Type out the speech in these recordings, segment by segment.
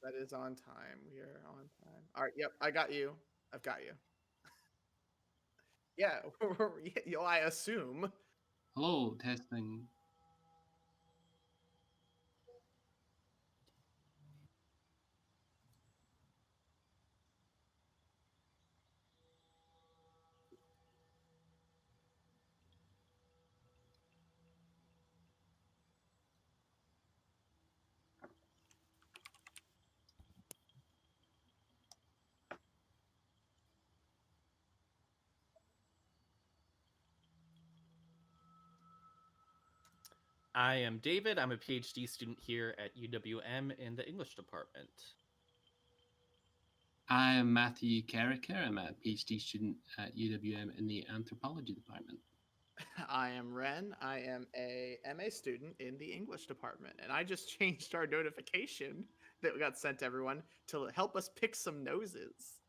that is on time. We are on time. All right. Yep. I got you. I've got you. Yeah. I assume. Hello, testing. I am David. I'm a PhD student here at UWM in the English department. I am Matthew Carricker. I'm a PhD student at UWM in the anthropology department. I am Ren. I am a MA student in the English department, and I just changed our notification that got sent to everyone to help us pick some noses.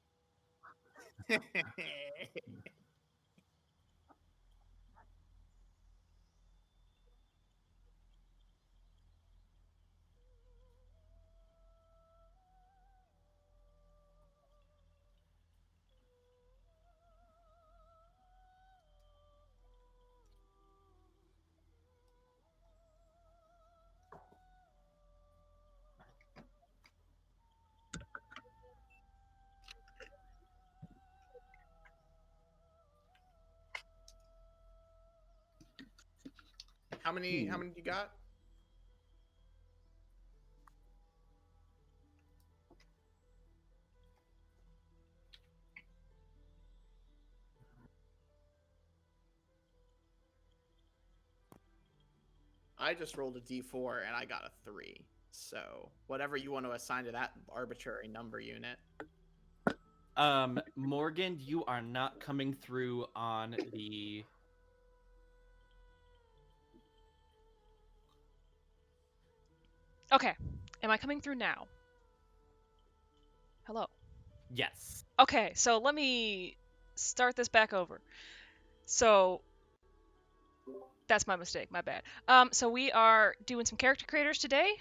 How many you got? I just rolled a d4 and I got a 3. So whatever you want to assign to that arbitrary number unit. Morgan, you are not coming through on the. Okay. Am I coming through now? Hello. Yes. Okay, so let me start this back over. So that's my mistake, my bad. So we are doing some character creators today.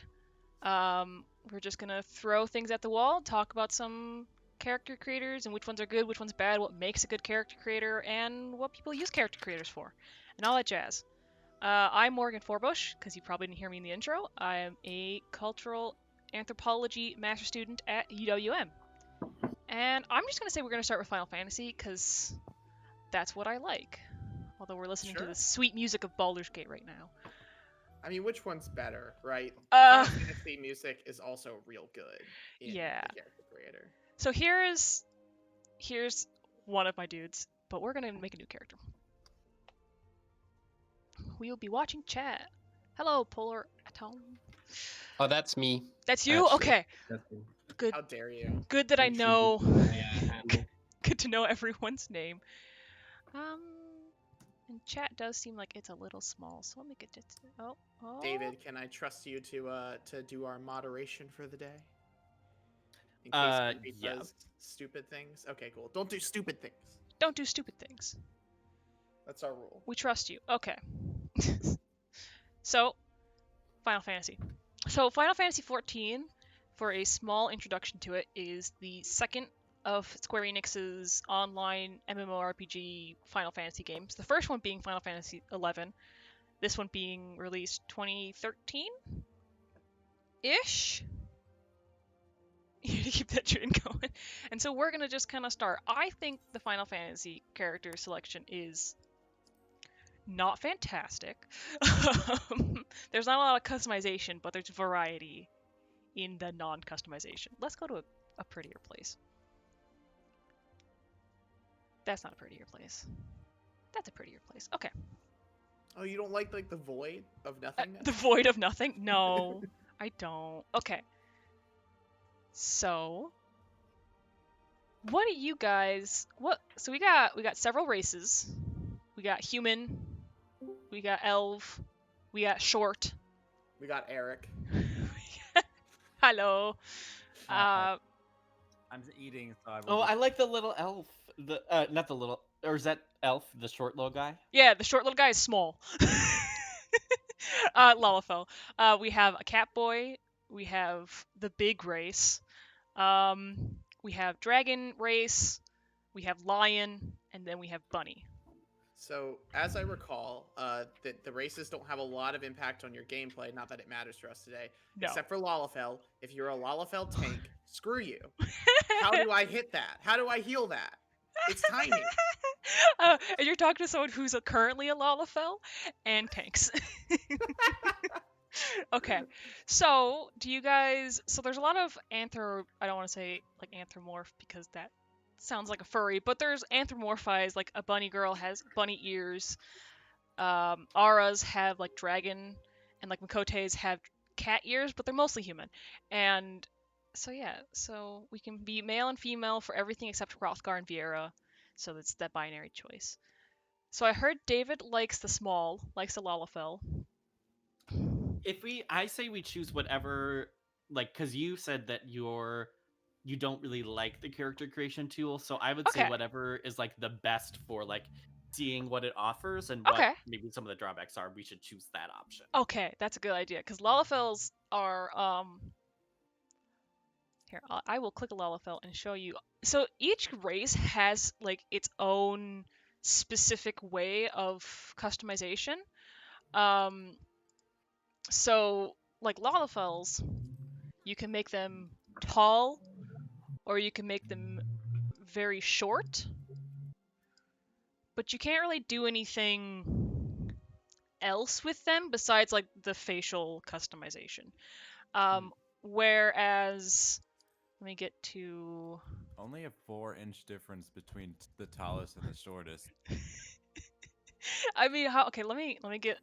We're just gonna throw things at the wall, talk about some character creators and which ones are good, which one's bad, what makes a good character creator, and what people use character creators for, and all that jazz. I'm Morgan Forbush, because you probably didn't hear me in the intro. I am a cultural anthropology master student at UWM. And I'm just gonna say we're gonna start with Final Fantasy, because that's what I like. Although we're listening to the sweet music of Baldur's Gate right now. I mean, which one's better, right? Final Fantasy music is also real good in the character creator. So here's one of my dudes, but we're gonna make a new character. We will be watching chat. Hello, Polar Atom. Oh, that's me. That's you? Actually. Okay. Good. How dare you? Good that I know. Good to know everyone's name. And chat does seem like it's a little small, so let me get it. Oh. David, can I trust you to do our moderation for the day? In case he does stupid things. Okay, cool. Don't do stupid things. Don't do stupid things. That's our rule. We trust you. Okay. So, Final Fantasy. So, Final Fantasy XIV, for a small introduction to it, is the second of Square Enix's online MMORPG Final Fantasy games. The first one being Final Fantasy XI. This one being released 2013-ish? You need to keep that train going. And so we're going to just kind of start. I think the Final Fantasy character selection is not fantastic. There's not a lot of customization, but there's variety in the non-customization. Let's go to a prettier place. That's not a prettier place. That's a prettier place. Okay. Oh, you don't like the void of nothingness? The void of nothing? No, I don't. Okay. So, what do you guys? So we got several races. We got human. We got elf. We got short. We got Eric. Hello. I'm eating, so I like the little elf. Not the little, or is that elf the short little guy? Yeah, the short little guy is small. Lalafell. We have a cat boy, we have the big race, we have dragon race, we have lion, and then we have bunny. So, as I recall, the races don't have a lot of impact on your gameplay. Not that it matters for us today, No. except for Lalafell. If you're a Lalafell tank, screw you. How do I hit that? How do I heal that? It's tiny. And you're talking to someone who's currently a Lalafell and tanks. Okay, so do you guys? So there's a lot of I don't want to say like anthropomorph because that sounds like a furry, but there's anthropomorphized. Like a bunny girl has bunny ears. Auras have like dragon, and like Makotes have cat ears, but they're mostly human. And so yeah, so we can be male and female for everything except Hrothgar and Vieira. So it's that binary choice. So I heard David likes the small, likes the Lalafell. I say we choose whatever, like, because you said that you don't really like the character creation tool, so I would say Okay. whatever is like the best for like seeing what it offers and what Okay. maybe some of the drawbacks are. We should choose that option. Okay, that's a good idea because Lalafells are Here, I will click a Lalafell and show you. So each race has like its own specific way of customization. So like Lalafells, you can make them tall, or you can make them very short, but you can't really do anything else with them besides like the facial customization. Whereas, let me get to. Only a 4-inch difference between the tallest and the shortest. I mean, okay, let me get.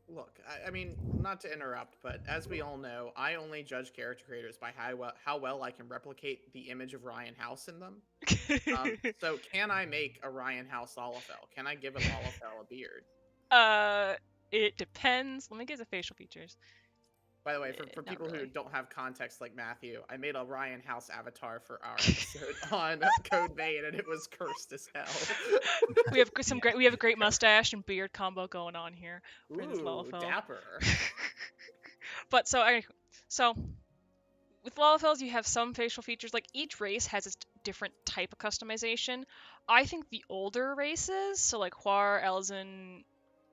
Look, I mean, not to interrupt, but as we all know, I only judge character creators by how well I can replicate the image of Ryan House in them. So can I make a Ryan House Lalafell? Can I give a Lalafell a beard? It depends. Let me get the facial features. By the way, for Not people really. who don't have context like Matthew, I made a Ryan House avatar for our episode on Code Vein, and it was cursed as hell. We have we have a great mustache and beard combo going on here for this Ooh, Lalafell. dapper. But so with Lalafells, you have some facial features. Like each race has its different type of customization. I think the older races, so like Huar, Elzen,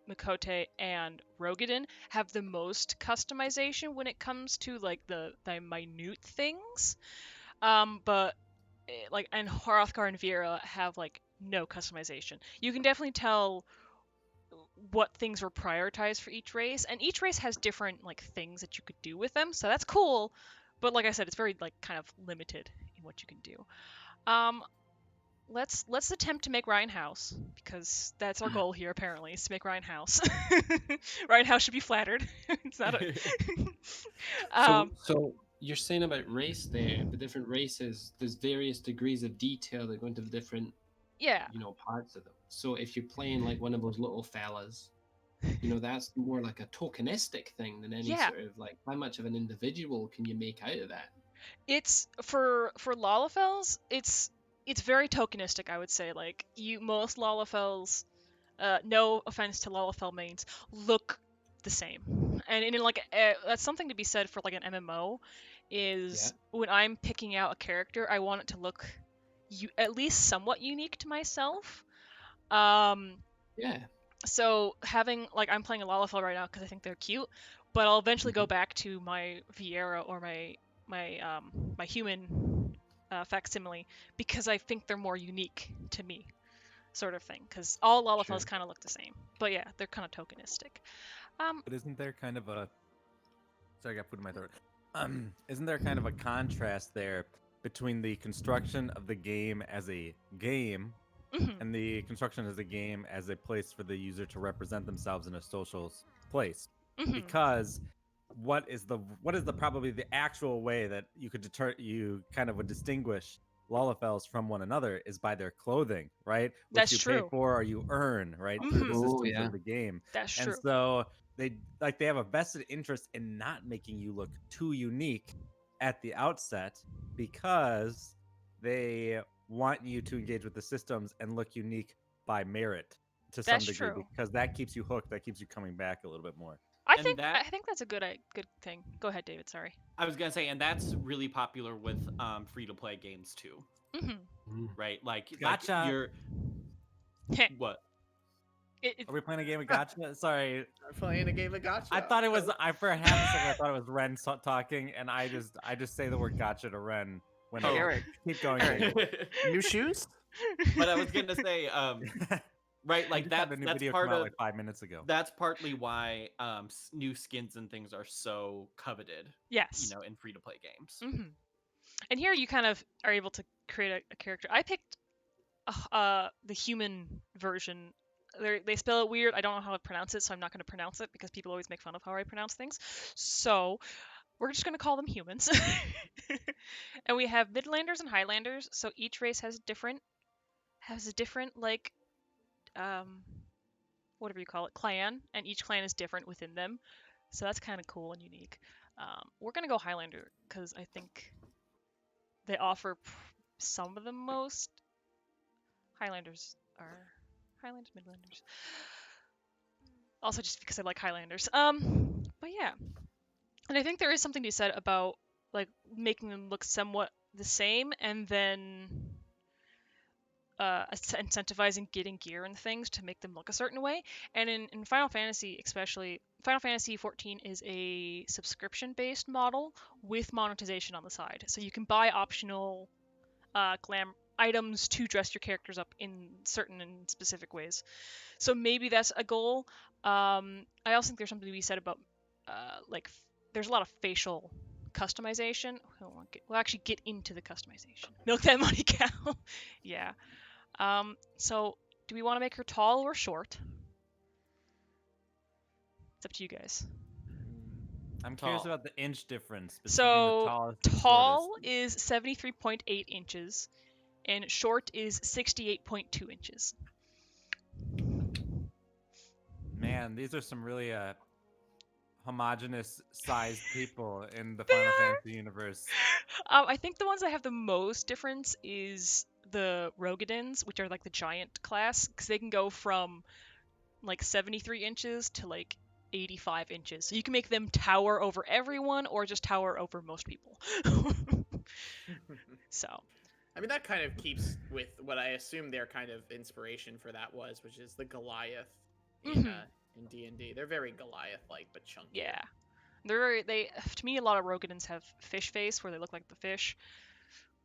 Makote, and Rogadin, have the most customization when it comes to like the minute things. But like and Hrothgar and Vieira have like no customization. You can definitely tell what things were prioritized for each race, and each race has different like things that you could do with them, so that's cool. But like I said, it's very like kind of limited in what you can do. Let's attempt to make Ryan House, because that's our goal here apparently, is to make Ryan House. Ryan House should be flattered. It's not a So you're saying about race there, the different races, there's various degrees of detail that go into the different yeah. parts of them. So if you're playing like one of those little fellas, that's more like a tokenistic thing than any Yeah. sort of like how much of an individual can you make out of that? It's for Lalafells, it's very tokenistic, I would say. Like most Lalafells, no offense to Lalafell mains, look the same. And in like that's something to be said for like an MMO is when I'm picking out a character, I want it to look at least somewhat unique to myself. So having like I'm playing a Lalafell right now because I think they're cute, but I'll eventually go back to my Vieira or my human facsimile because I think they're more unique to me, sort of thing. Because all Lalafells kind of look the same, but yeah, they're kind of tokenistic. But isn't there kind of a... Sorry, I got food in my throat. Isn't there kind of a contrast there between the construction of the game as a game and the construction as a game as a place for the user to represent themselves in a social place? Because what is the probably the actual way that you could would distinguish Lalafells from one another is by their clothing, right? Which That's you true. pay for or you earn, right? Through the systems of the game. That's true. And so they have a vested interest in not making you look too unique at the outset because they want you to engage with the systems and look unique by merit to some degree, because that keeps you hooked, that keeps you coming back a little bit more. I And think that- I think that's a good thing. Go ahead, David. Sorry. I was gonna say, and that's really popular with free to play games too, Mm-hmm. right? Like Gotcha. you're what? Are we playing a game of gotcha? Sorry, I'm playing a game of gotcha. I thought it was. For a half a second, I thought it was Ren talking, and I just say the word gotcha to Ren. When Oh. Eric, keep going. Eric. New shoes? But I was gonna say, right, like that. The new that's video part came out of like 5 minutes ago. that's partly why new skins and things are so coveted, Yes. in free to play games. Mm-hmm. And here you kind of are able to create a character. I picked the human version. They spell it weird. I don't know how to pronounce it, so I'm not going to pronounce it because people always make fun of how I pronounce things. So we're just going to call them humans. And we have Midlanders and Highlanders. So each race has a different like whatever you call it, clan, and each clan is different within them. So that's kind of cool and unique. We're going to go Highlander because I think they offer some of the most. Highlanders, Midlanders. Also, just because I like Highlanders. But yeah, and I think there is something to be said about like making them look somewhat the same, and then incentivizing getting gear and things to make them look a certain way. And in Final Fantasy, especially, Final Fantasy 14 is a subscription-based model with monetization on the side, so you can buy optional glam items to dress your characters up in certain and specific ways. So maybe that's a goal. I also think there's something to be said about there's a lot of facial customization. We'll actually get into the customization. Milk that money cow. Yeah. So do we want to make her tall or short? It's up to you guys. I'm curious Tall. about the inch difference between the So tallest and tall shortest. is 73.8 inches, and short is 68.2 inches. Man, these are some really homogenous sized people in the Final Fantasy universe. I think the ones that have the most difference is the Rogadins, which are like the giant class, because they can go from like 73 inches to like 85 inches. So you can make them tower over everyone or just tower over most people. So. I mean, that kind of keeps with what I assume their kind of inspiration for that was, which is the Goliath in D&D. They're very Goliath-like, but chunky. Yeah. They to me, a lot of Rogadins have fish face, where they look like the fish.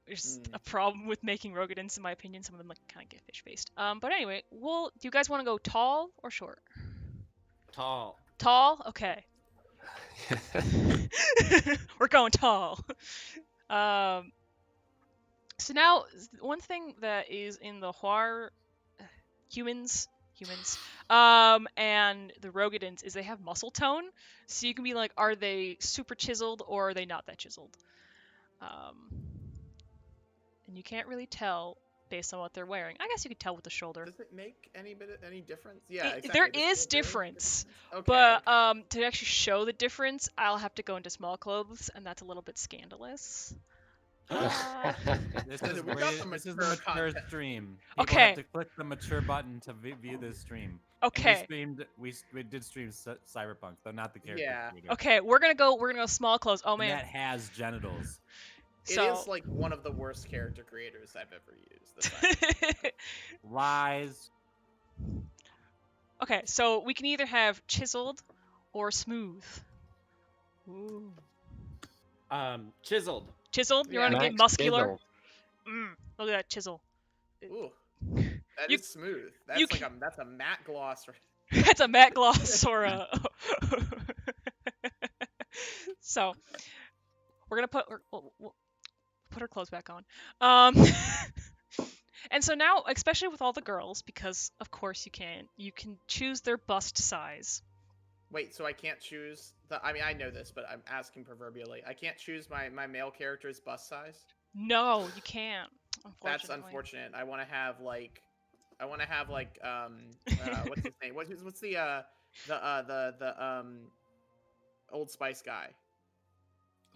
There's a problem with making Rogadins, in my opinion. Some of them like kind of get fish-faced. But anyway, do you guys want to go tall or short? Tall. Tall? Okay. We're going tall. So now, one thing that is in the humans, and the Rogadins is they have muscle tone. So you can be like, are they super chiseled or are they not that chiseled? And you can't really tell based on what they're wearing. I guess you could tell with the shoulder. Does it make any difference? Yeah, exactly. There Does is it really make a difference, Okay. but to actually show the difference, I'll have to go into small clothes, and that's a little bit scandalous. This We got the is the mature mature content. stream. People Okay. have to click the mature button to view this stream. Okay. And we did stream Cyberpunk, though not the character. Yeah. creator. Okay, we're gonna go small clothes. Oh And man. that has genitals. It is like one of the worst character creators I've ever used. The Cyberpunk. Lies. Okay, so we can either have chiseled or smooth. Ooh. Chiseled. Chiseled? You want to Yeah. get muscular? Look at that chisel. Ooh, that is You- smooth. you That's a matte gloss. That's a matte gloss or a. So, we're gonna we'll put her clothes back on. And so now, especially with all the girls, because of course you can choose their bust size. Wait, so I can't choose I mean, I know this, but I'm asking proverbially. I can't choose my male character's bust size? No, you can't. That's Unfortunately. unfortunate. I want to have like what's his name? What's the Old Spice guy?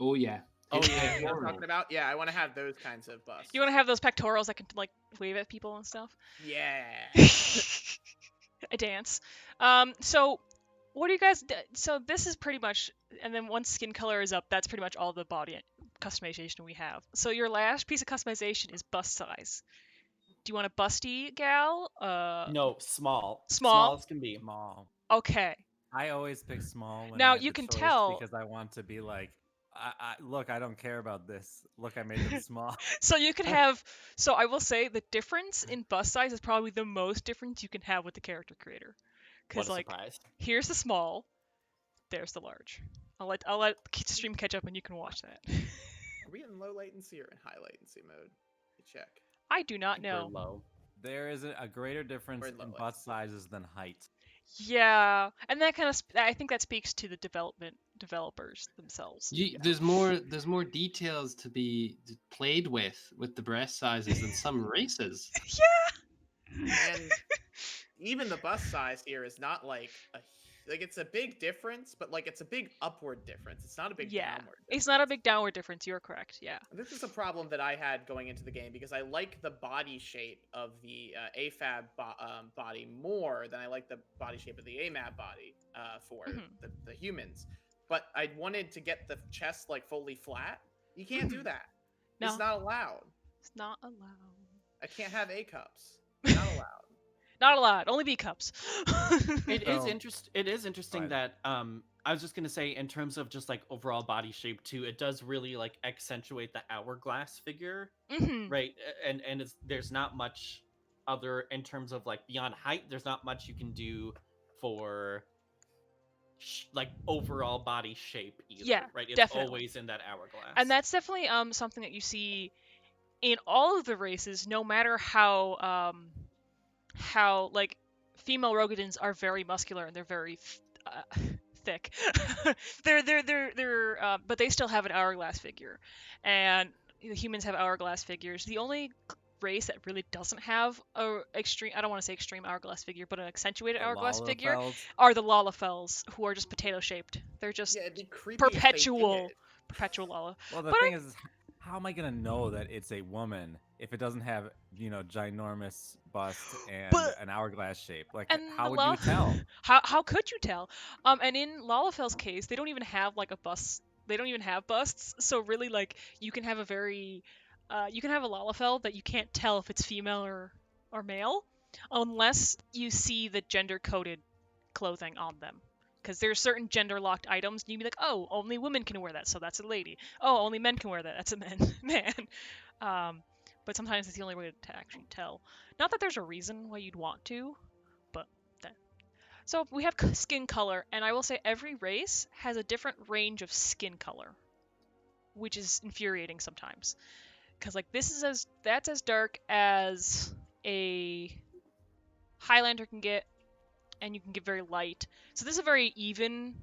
Oh yeah. Oh It's yeah, you know what I'm horrible. talking about? Yeah, I want to have those kinds of busts. You want to have those pectorals that can like wave at people and stuff. Yeah. A dance. So what do you guys? So this is pretty much, and then once skin color is up, that's pretty much all the body customization we have. So your last piece of customization is bust size. Do you want a busty gal? No, small. Small? Small as can be. Small. Okay. I always pick small when Now I have you the can choice tell. because I want to be like, look, I don't care about this. Look, I made them small. So you could have. So I will say the difference in bust size is probably the most difference you can have with the character creator. What Because a like, surprise. here's the small, there's the large. I'll let the stream catch up and you can watch that. Are we in low latency or in high latency mode? Check. I do I not think we're know. low. There is a greater difference Or in low bust sizes than height. Yeah, and that kind of I think that speaks to the developers themselves. You, there's more details to be played with the breast sizes than some races. And even the bust size here is not like it's a big difference, but like it's a big upward difference. It's not a big Yeah, downward difference. it's not a big downward difference. You're correct. Yeah. This is a problem that I had going into the game because I like the body shape of the AFAB body more than I like the body shape of the AMAB body for the humans. But I wanted to get the chest like fully flat. You can't do that. No. It's not allowed. It's not allowed. I can't have A cups. Not allowed. Not allowed. Only B cups. It So- is interesting ahead. that I was just gonna say in terms of just like overall body shape too, it does really like accentuate the hourglass figure, Mhm. right? And it's there's not much other in terms of like beyond height. There's not much you can do for like overall body shape either, Yeah, right? It's definitely. always in that hourglass. And that's definitely something that you see in all of the races, no matter how like female Rogadins are very muscular and they're very thick. they're but they still have an hourglass figure, and the humans have hourglass figures. The only race that really doesn't have a extreme, I don't want to say extreme hourglass figure, but an accentuated The hourglass figure Lalafels. are the Lalafels, who are just potato shaped. They're just Yeah, it'd be creepy if they perpetual did. Lala. Well, the But thing is, how am I gonna know that it's a woman if it doesn't have, ginormous bust and But- an hourglass shape? Like, And how the would you tell? How could you tell? And in Lalafel's case, they don't even have like a bust. They don't even have busts. So really, like you can have you can have a Lalafel that you can't tell if it's female or male, unless you see the gender coded clothing on them. Because there's certain gender locked items, and you'd be like, oh, only women can wear that, so that's a lady. Oh, only men can wear that, that's a man. But sometimes it's the only way to actually tell. Not that there's a reason why you'd want to, but that. So we have skin color, and I will say every race has a different range of skin color, which is infuriating sometimes. Because like that's as dark as a Highlander can get, and you can get very light. So this is a very even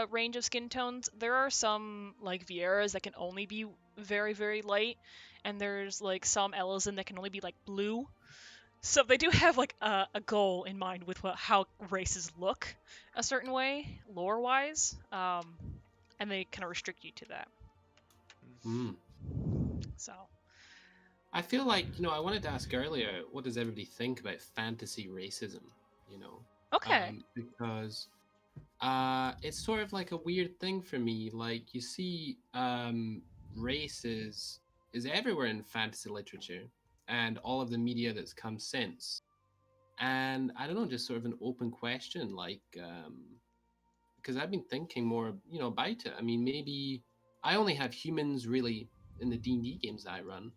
range of skin tones. There are some like Vieras that can only be very, very light, and there's like some Elizin that can only be like blue. So they do have like a goal in mind with how races look a certain way, lore-wise, and they kind of restrict you to that. Mm. So I feel like, I wanted to ask earlier, what does everybody think about fantasy racism? okay, Because it's sort of like a weird thing for me. Like, you see races is everywhere in fantasy literature and all of the media that's come since. And I don't know, just sort of an open question, like, because I've been thinking more, about it. I mean, maybe I only have humans really in the D&D games that I run.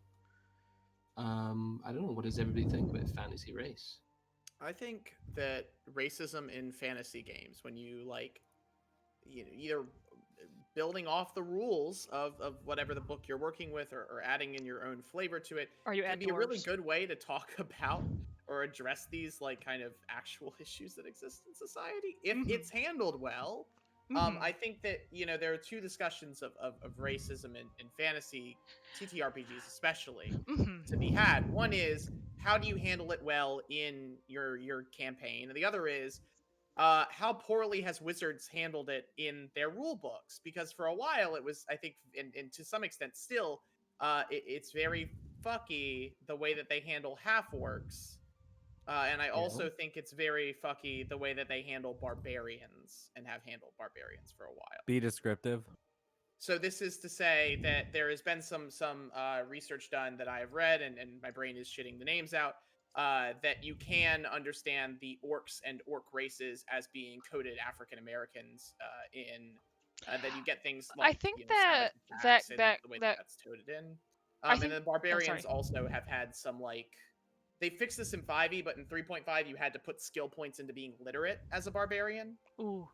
I don't know. What does everybody think about fantasy race? I think that racism in fantasy games, when you either building off the rules of whatever the book you're working with or adding in your own flavor to it, are you can at be a really dwarves? good way to talk about or address these like kind of actual issues that exist in society if it's handled well. I think that there are two discussions of racism in fantasy TTRPGs especially to be had. One is, how do you handle it well in your campaign, and the other is how poorly has Wizards handled it in their rule books, because for a while it was, I think, and to some extent still, it's very fucky the way that they handle half orcs And I Yeah. also think it's very fucky the way that they handle barbarians and have handled barbarians for a while. Be descriptive. So this is to say that there has been some research done that I have read, and my brain is shitting the names out. That you can understand the orcs and orc races as being coded African Americans in that you get things I like think savage that attacks and the way that that's coded in. I And think. the Oh, barbarians sorry. also have had some like they fixed this in 5e, but in 3.5 you had to put skill points into being literate as a barbarian, Ooh.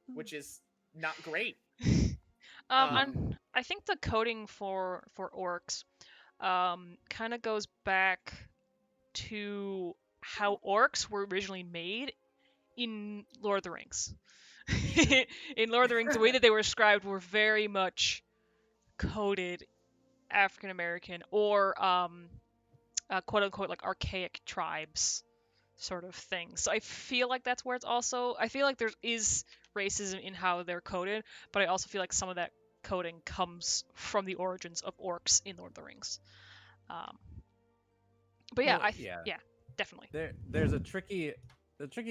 which is not great. I think the coding for orcs kind of goes back to how orcs were originally made in Lord of the Rings. In Lord of the Rings, the way that they were described were very much coded African American or quote unquote like archaic tribes sort of thing. So I feel like that's where it's also. I feel like there is racism in how they're coded, but I also feel like some of that coding comes from the origins of orcs in Lord of the Rings. Um, but yeah, Well, yeah, definitely. There's a tricky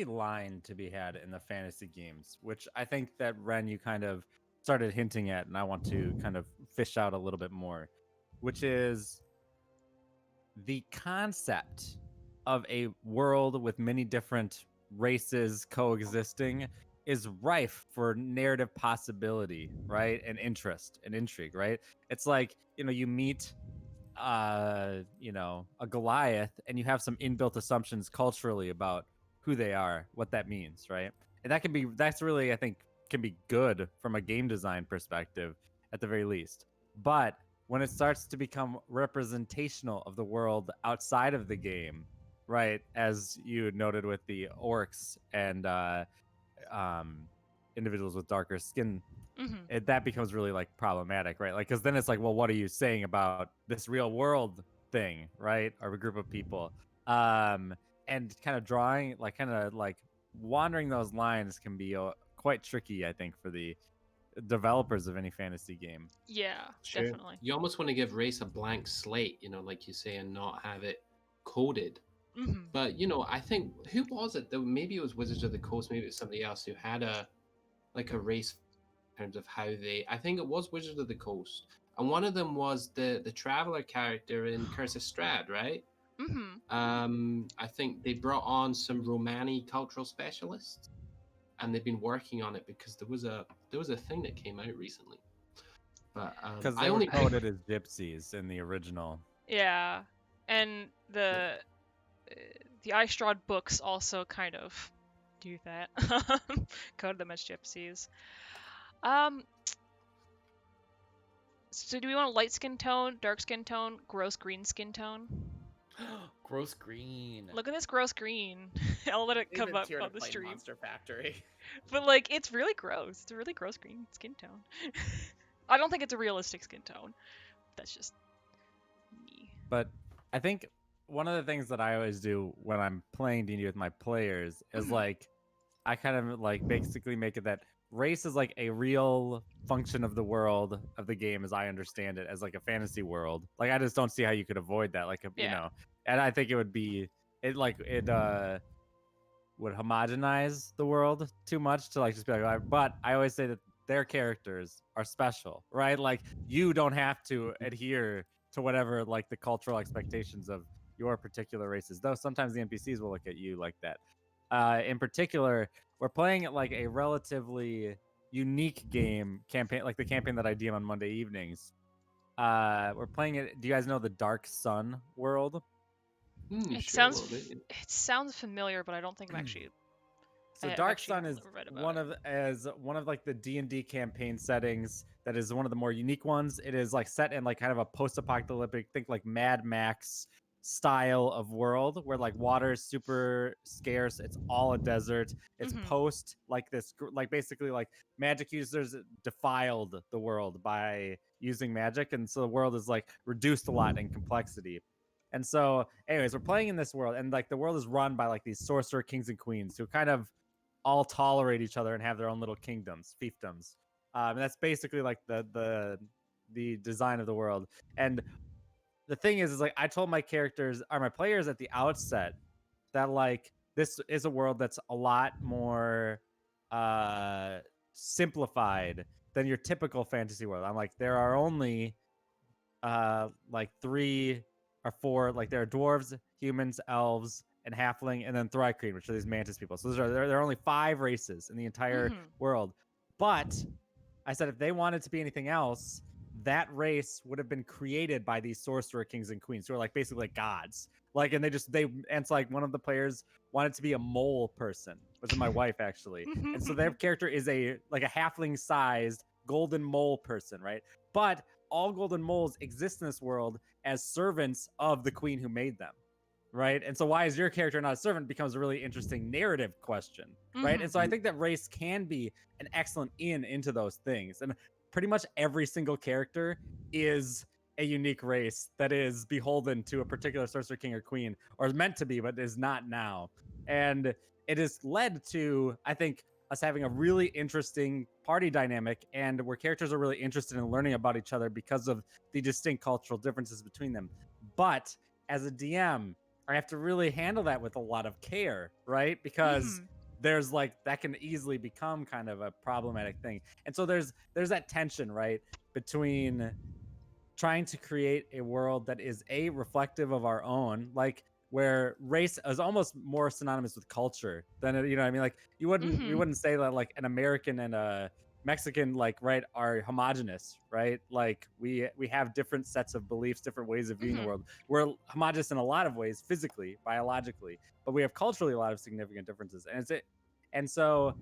line to be had in the fantasy games, which I think that Ren you kind of started hinting at, and I want to kind of fish out a little bit more, which is the concept of a world with many different races coexisting is rife for narrative possibility, right? And interest and intrigue, right? It's like, you meet a Goliath and you have some inbuilt assumptions culturally about who they are, what that means, right? And that's really, I think, can be good from a game design perspective at the very least. But when it starts to become representational of the world outside of the game, right, as you noted with the orcs and um, individuals with darker skin, that becomes really like problematic, right? Like, because then it's like, well, what are you saying about this real world thing, right? Or a group of people, and kind of drawing, like, kind of like wandering those lines can be quite tricky, I think, for the developers of any fantasy game. Yeah, Sure. definitely. You almost want to give race a blank slate, like you say, and not have it coded. But I think who was it? Maybe it was Wizards of the Coast, maybe it was somebody else who had a race in terms of how they. I think it was Wizards of the Coast, and one of them was the traveler character in Curse of Strahd, right? I think they brought on some Romani cultural specialists, and they've been working on it because there was a thing that came out recently. But Because they were coded as gypsies in the original. Yeah, and the Ice Strahd books also kind of do that. Code them as gypsies. So do we want light skin tone, dark skin tone, gross green skin tone? Gross green. Look at this gross green. I'll let it come David's up here on to the play stream. Monster Factory. But like, it's really gross. It's a really gross green skin tone. I don't think it's a realistic skin tone. That's just me. But I think one of the things that I always do when I'm playing D&D with my players is like, I kind of like basically make it that race is like a real function of the world of the game as I understand it, as like a fantasy world. Like, I just don't see how you could avoid that. Like, and I think it would would homogenize the world too much to like just be like, but I always say that their characters are special, right? Like, you don't have to adhere to whatever like the cultural expectations of your particular races, though sometimes the NPCs will look at you like that. In particular, we're playing like a relatively unique campaign, like the campaign that I DM on Monday evenings. We're playing it. Do you guys know the Dark Sun world? It sure, sounds familiar, but I don't think I'm actually. So Dark Sun is one of like the D&D campaign settings that is one of the more unique ones. It is like set in like kind of a post-apocalyptic, think like Mad Max style of world where like water is super scarce. It's all a desert. It's post like this, like basically like magic users defiled the world by using magic, and so the world is like reduced a lot in complexity. And so, anyways, we're playing in this world, and like the world is run by like these sorcerer kings and queens who kind of all tolerate each other and have their own little kingdoms, fiefdoms. And that's basically like the design of the world. And the thing is like I told my players at the outset that like this is a world that's a lot more simplified than your typical fantasy world. I'm like, there are only like 3 or 4, like there are dwarves, humans, elves, and halfling, and then Thri-kreen, which are these mantis people. So there are only 5 races in the entire world. But I said if they wanted to be anything else, that race would have been created by these sorcerer kings and queens who are like basically like gods. Like, and and it's like one of the players wanted to be a mole person, which is my wife actually. And so their character is a halfling sized golden mole person, right? But all golden moles exist in this world as servants of the queen who made them, right? And so why is your character not a servant becomes a really interesting narrative question, right? And so I think that race can be an excellent into those things. And pretty much every single character is a unique race that is beholden to a particular sorcerer king or queen, or is meant to be, but is not now. And it has led to, I think, us having a really interesting party dynamic, and where characters are really interested in learning about each other because of the distinct cultural differences between them. But as a DM, I have to really handle that with a lot of care, right? Because there's like that can easily become kind of a problematic thing. And so there's that tension, right, between trying to create a world that is reflective of our own, like where race is almost more synonymous with culture than you know what I mean. Like we wouldn't say that like an American and a Mexican like right are homogenous, right? Like we have different sets of beliefs, different ways of viewing the world. We're homogenous in a lot of ways, physically, biologically, but we have culturally a lot of significant differences. And so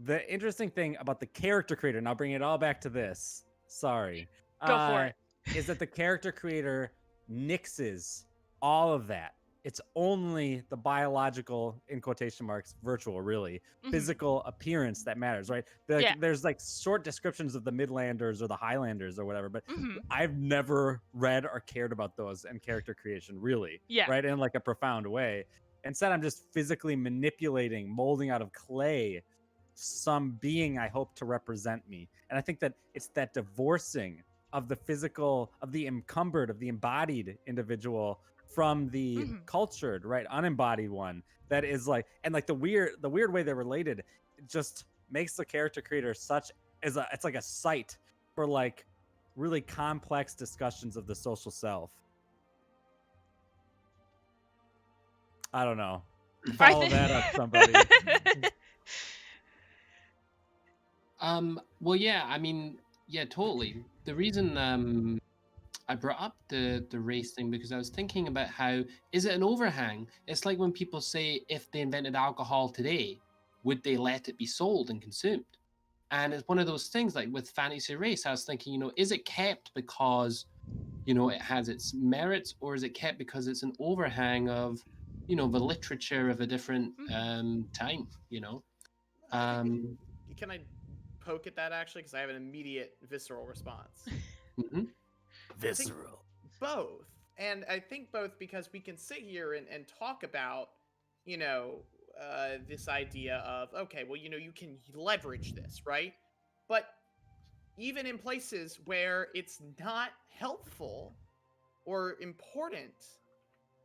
the interesting thing about the character creator, and I'll bring it all back to this. Sorry. Go for it. Is that the character creator nixes all of that. It's only the biological, in quotation marks, virtual, really, physical appearance that matters, right? There's like short descriptions of the Midlanders or the Highlanders or whatever, but I've never read or cared about those in character creation, really, right? In like a profound way. Instead, I'm just physically manipulating, molding out of clay some being I hope to represent me. And I think that it's that divorcing of the physical, of the encumbered, of the embodied individual from the cultured, right, unembodied one that is like, and like the weird way they're related, it just makes the character creator it's like a site for like really complex discussions of the social self. I don't know. Follow that up, somebody. Well, yeah, I mean, yeah, totally. The reason I brought up the race thing because I was thinking about how, is it an overhang? It's like when people say, if they invented alcohol today, would they let it be sold and consumed? And it's one of those things, like with fantasy race, I was thinking, you know, is it kept because, you know, it has its merits, or is it kept because it's an overhang of, you know, the literature of a different time, you know? Can I poke at that actually? Because I have an immediate visceral response. Visceral. Both. And I think both because we can sit here and talk about, you know, this idea of, okay, well, you know, you can leverage this, right? But even in places where it's not helpful or important,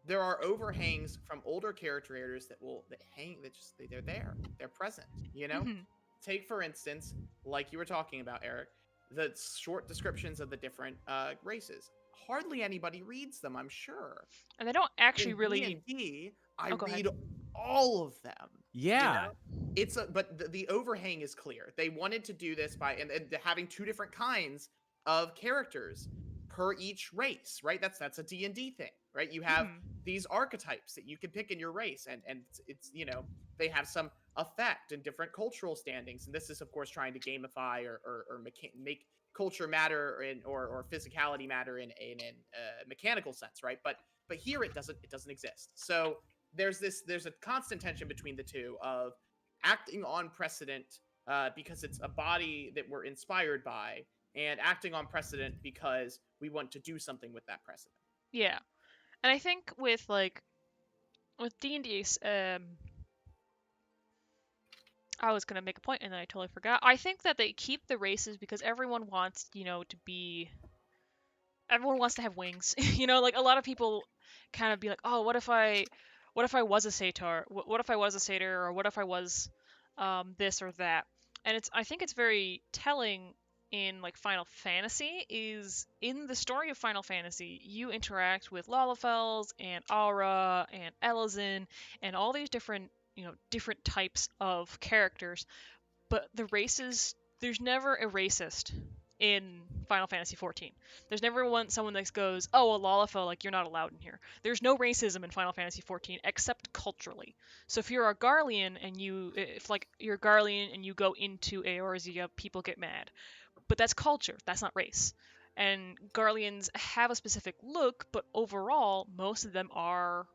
there are overhangs from older character creators they're there, they're present, you know? Take, for instance, like you were talking about, Eric, the short descriptions of the different races. Hardly anybody reads them, I'm sure. And they don't actually In really. D&D, I go read ahead. all of them. Yeah. You know? But the overhang is clear. They wanted to do this by and having 2 different kinds of characters per each race, right? That's a D&D thing, right? You have these archetypes that you can pick in your race, and it's you know, they have some effect in different cultural standings, and this is of course trying to gamify or make culture matter or physicality matter in a mechanical sense, right? But here it doesn't exist. So there's a constant tension between the two of acting on precedent because it's a body that we're inspired by, and acting on precedent because we want to do something with that precedent. Yeah. And I think with D&D, I was gonna make a point and then I totally forgot. I think that they keep the races because everyone wants, you know, everyone wants to have wings. You know, like a lot of people kind of be like, oh, what if what if I was a satyr? What if I was a satyr, or what if I was this or that? And I think it's very telling in like Final Fantasy is in the story of Final Fantasy, you interact with Lalafels and Aura and Elizin and all these different, different types of characters, but the races, there's never a racist in Final Fantasy 14. There's never someone that goes, "Oh, a Lalafell, like you're not allowed in here." There's no racism in Final Fantasy 14 except culturally. So if you're a Garlean and if like you're a Garlean and you go into Eorzea, people get mad. But that's culture. That's not race. And Garleans have a specific look, but overall, most of them are.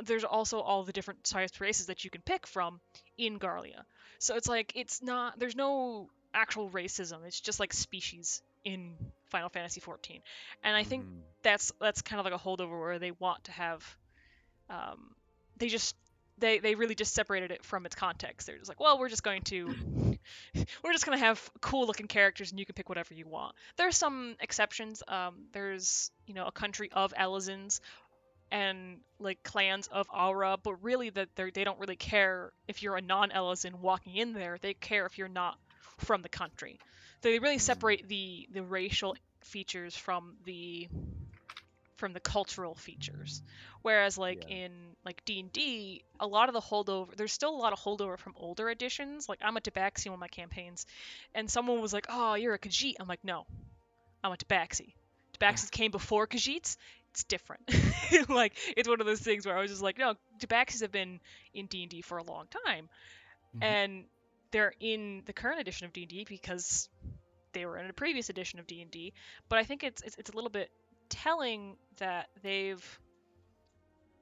There's also all the different types of races that you can pick from in Garlia. So it's like it's not. There's no actual racism. It's just like species in Final Fantasy 14, and I think that's kind of like a holdover where they want to have. They just they really just separated it from its context. They're just like, well, we're just going to have cool looking characters and you can pick whatever you want. There's some exceptions. There's a country of Elizins and like clans of Aura, but really that they don't really care if you're a non-Elizin walking in there. They care if you're not from the country. They really separate the racial features from the cultural features. Whereas like in like D&D, a lot of the holdover, there's still a lot of holdover from older editions. Like I'm a Tabaxi in one of my campaigns, and someone was like, "Oh, you're a Khajiit." I'm like, "No, I'm a Tabaxi. Tabaxis came before Khajiits. It's different." Like it's one of those things where I was just like, "No, Tabaxis have been in D&D for a long time, and they're in the current edition of D&D because they were in a previous edition of D&D." But I think it's a little bit telling that they've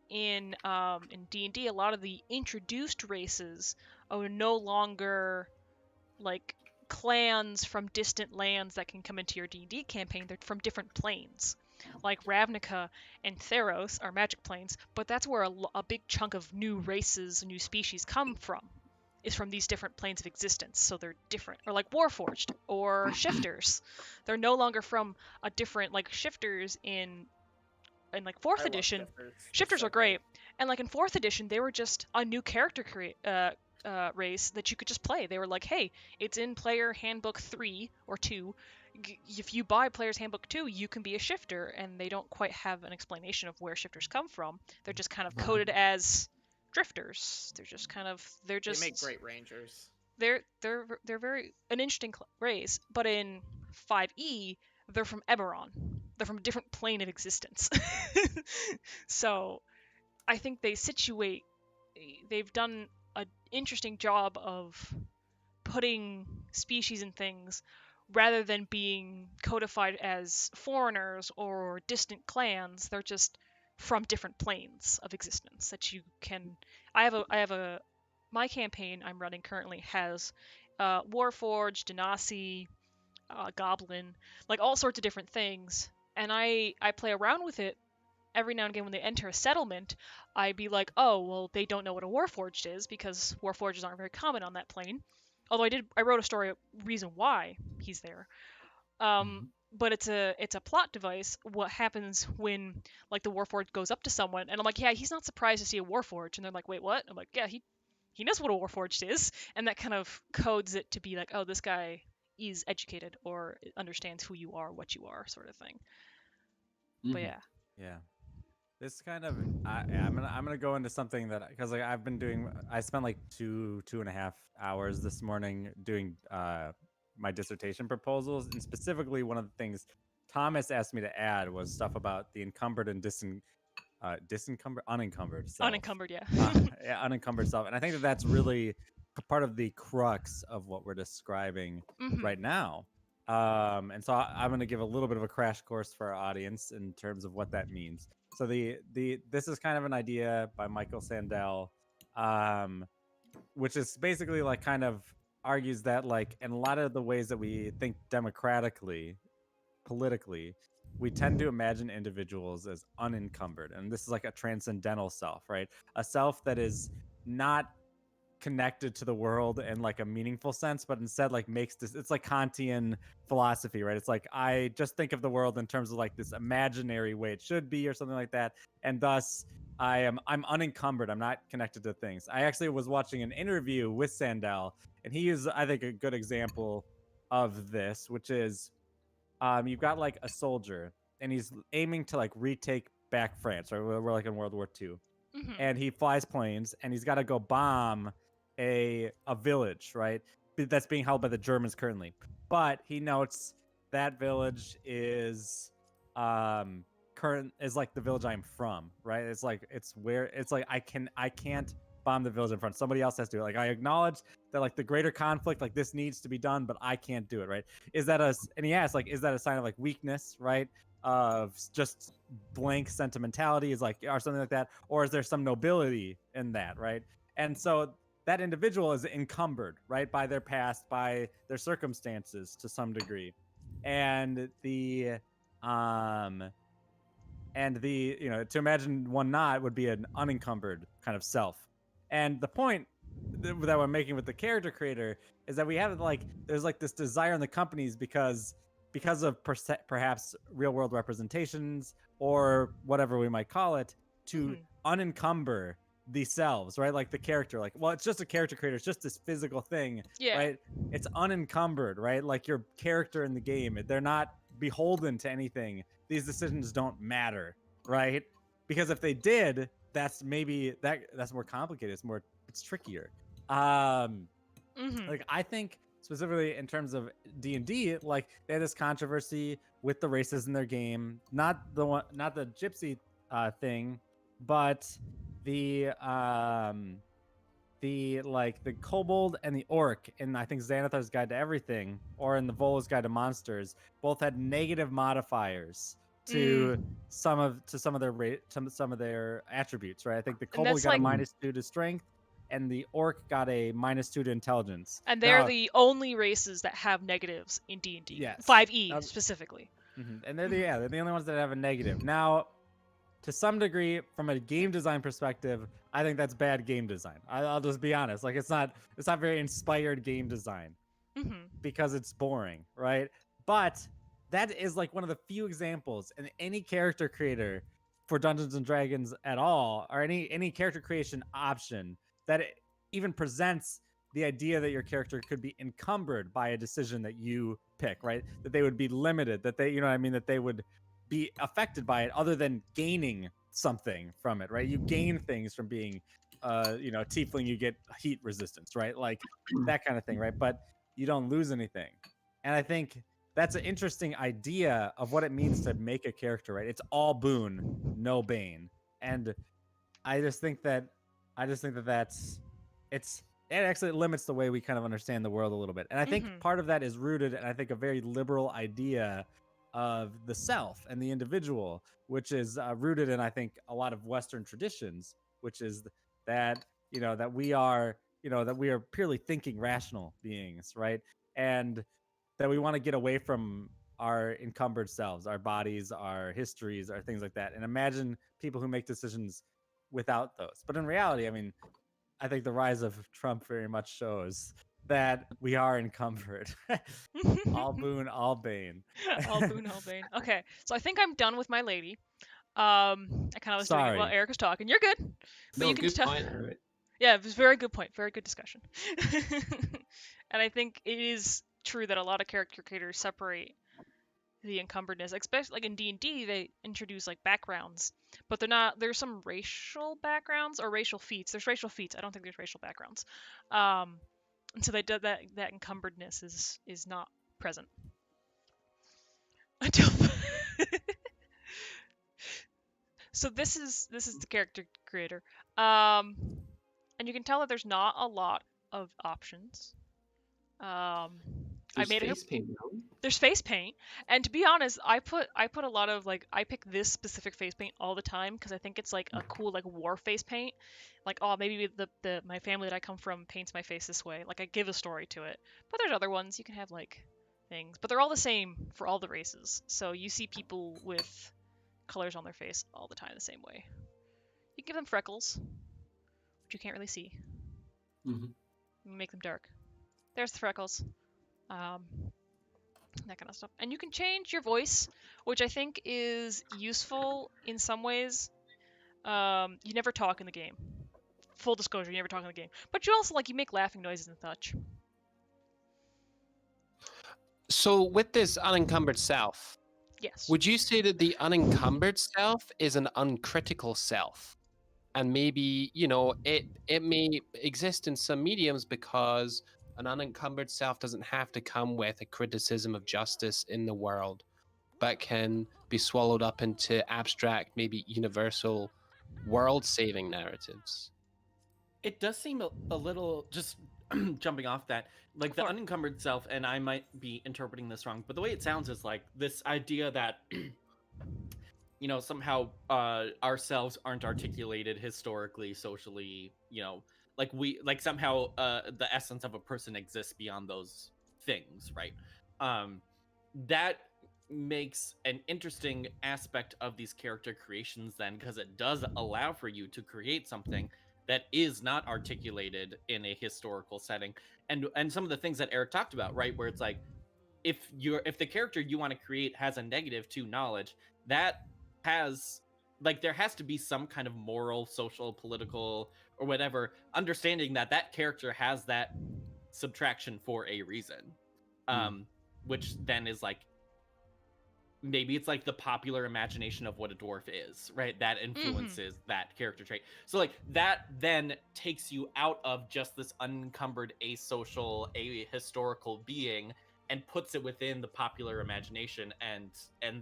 in D&D, a lot of the introduced races are no longer like clans from distant lands that can come into your D&D campaign. They're from different planes. Like Ravnica and Theros are magic planes, but that's where a big chunk of new races, new species come from, is from these different planes of existence. So they're different. Or like Warforged or Shifters. They're no longer from a different, like Shifters in like 4th edition. Shifters are great. And like in 4th edition, they were just a new character race that you could just play. They were like, hey, it's in Player Handbook 3 or 2. If you buy Player's Handbook 2, you can be a shifter, and they don't quite have an explanation of where shifters come from. They're just kind of coded as drifters. They make great rangers. They're very an interesting race, but in 5e, they're from Eberron. They're from a different plane of existence. So I think they've done an interesting job of putting species and things rather than being codified as foreigners or distant clans. They're just from different planes of existence that you can. My campaign I'm running currently has Warforged, Genasi, Goblin, like all sorts of different things, and I play around with it every now and again. When they enter a settlement, I'd be like, oh, well, they don't know what a Warforged is because Warforges aren't very common on that plane. Although I wrote a story reason why he's there. But it's a plot device. What happens when like the Warforged goes up to someone and I'm like, yeah, he's not surprised to see a Warforged, and they're like, wait, what? I'm like, yeah, he knows what a Warforged is, and that kind of codes it to be like, oh, this guy is educated or understands who you are, what you are, sort of thing. But yeah. This kind of I'm gonna go into something that, because like I spent like 2.5 hours this morning doing my dissertation proposals, and specifically one of the things Thomas asked me to add was stuff about the encumbered and unencumbered self. Unencumbered, yeah. Yeah, unencumbered self, and I think that's really part of the crux of what we're describing right now. And so I'm going to give a little bit of a crash course for our audience in terms of what that means. So this is kind of an idea by Michael Sandel, which is basically like kind of argues that like in a lot of the ways that we think democratically, politically, we tend to imagine individuals as unencumbered. And this is like a transcendental self, right? A self that is not connected to the world in like a meaningful sense, but instead like makes this, it's like Kantian philosophy, right? It's like I just think of the world in terms of like this imaginary way it should be or something like that, and thus I'm unencumbered. I'm not connected to things. I actually was watching an interview with Sandel, and he is, I think, a good example of this, which is you've got like a soldier, and he's aiming to like retake back France. Right, we're like in World War II, Mhm. and he flies planes, and he's got to go bomb a village, right? That's being held by the Germans currently. But he notes that village is current is like the village I'm from, right? It's like it's like I can't bomb the village in front. Somebody else has to do it. Like I acknowledge that like the greater conflict, like this needs to be done, but I can't do it, right? Is that and he asks, like, is that a sign of like weakness, right? Of just blank sentimentality, is like or something like that, or is there some nobility in that, right? And so that individual is encumbered, right, by their past, by their circumstances to some degree, and the to imagine one not would be an unencumbered kind of self. And the point that we're making with the character creator is that we have like there's like this desire in the companies because of perhaps real world representations or whatever we might call it to unencumber the selves, right? Like the character, like, well, it's just a character creator, it's just this physical thing, Yeah. right? It's unencumbered, right? Like your character in the game, they're not beholden to anything. These decisions don't matter, right? Because if they did, that's more complicated. It's trickier. Like I think specifically in terms of D&D, like they had this controversy with the races in their game, not the gypsy thing, but the kobold and the orc in I think Xanathar's Guide to Everything or in the Volo's Guide to Monsters both had negative modifiers to some of their attributes, right? I think the kobold got a -2 to strength and the orc got a -2 to intelligence. And they're the only races that have negatives in D&D. Yes. 5e specifically. And they're the only ones that have a negative. Now, to some degree, from a game design perspective, I think that's bad game design. I'll just be honest. Like it's not very inspired game design because it's boring, right? But that is like one of the few examples in any character creator for Dungeons and Dragons at all, or any character creation option that it even presents the idea that your character could be encumbered by a decision that you pick, right? That they would be limited, that they, you know what I mean, that they would be affected by it other than gaining something from it, right? You gain things from being tiefling, you get heat resistance, right? Like that kind of thing, right? But you don't lose anything. And I think that's an interesting idea of what it means to make a character, right? It's all boon, no bane. And I just think that it actually limits the way we kind of understand the world a little bit. And I think part of that is rooted in, I think, a very liberal idea of the self and the individual, which is rooted in, I think, a lot of Western traditions, which is that, that we are purely thinking rational beings, right? And that we want to get away from our encumbered selves, our bodies, our histories, our things like that, and imagine people who make decisions without those. But in reality, I mean, I think the rise of Trump very much shows that we are encumbered. All boon, all bane. All boon, all bane. Okay, so I think I'm done with my lady. I kind of was doing it while Eric was talking. You're good. But No, you can good tell. point. Right. Yeah, it was a very good point. Very good discussion. And I think it is true that a lot of character creators separate the encumberdness, especially like in D&D, they introduce like backgrounds, but they're not. There's some racial backgrounds or racial feats. There's racial feats. I don't think there's racial backgrounds. And so they did that encumberdness is not present until. So this is the character creator, and you can tell that there's not a lot of options. There's I made face paint, no? There's face paint, and to be honest, I put a lot of like I pick this specific face paint all the time because I think it's like a cool like war face paint. Like, oh, maybe the my family that I come from paints my face this way. Like I give a story to it. But there's other ones you can have like things, but they're all the same for all the races. So you see people with colors on their face all the time the same way. You can give them freckles, which you can't really see. Make them dark. There's the freckles. That kind of stuff. And you can change your voice, which I think is useful in some ways. You never talk in the game. Full disclosure, you never talk in the game. But you also you make laughing noises and such. So with this unencumbered self, Yes. would you say that the unencumbered self is an uncritical self? And maybe, it may exist in some mediums because an unencumbered self doesn't have to come with a criticism of justice in the world, but can be swallowed up into abstract, maybe universal world-saving narratives. It does seem a little, just jumping off that, like the unencumbered self, and I might be interpreting this wrong, but the way it sounds is like this idea that somehow ourselves aren't articulated historically, socially, like somehow the essence of a person exists beyond those things, right? That makes an interesting aspect of these character creations then, because it does allow for you to create something that is not articulated in a historical setting, and some of the things that Eric talked about, right, where it's like if the character you want to create has a negative to knowledge, that has there has to be some kind of moral, social, political, or whatever understanding that character has that subtraction for a reason, which then is maybe it's the popular imagination of what a dwarf is, right? That influences that character trait. So that then takes you out of just this unencumbered, asocial, ahistorical being and puts it within the popular imagination, and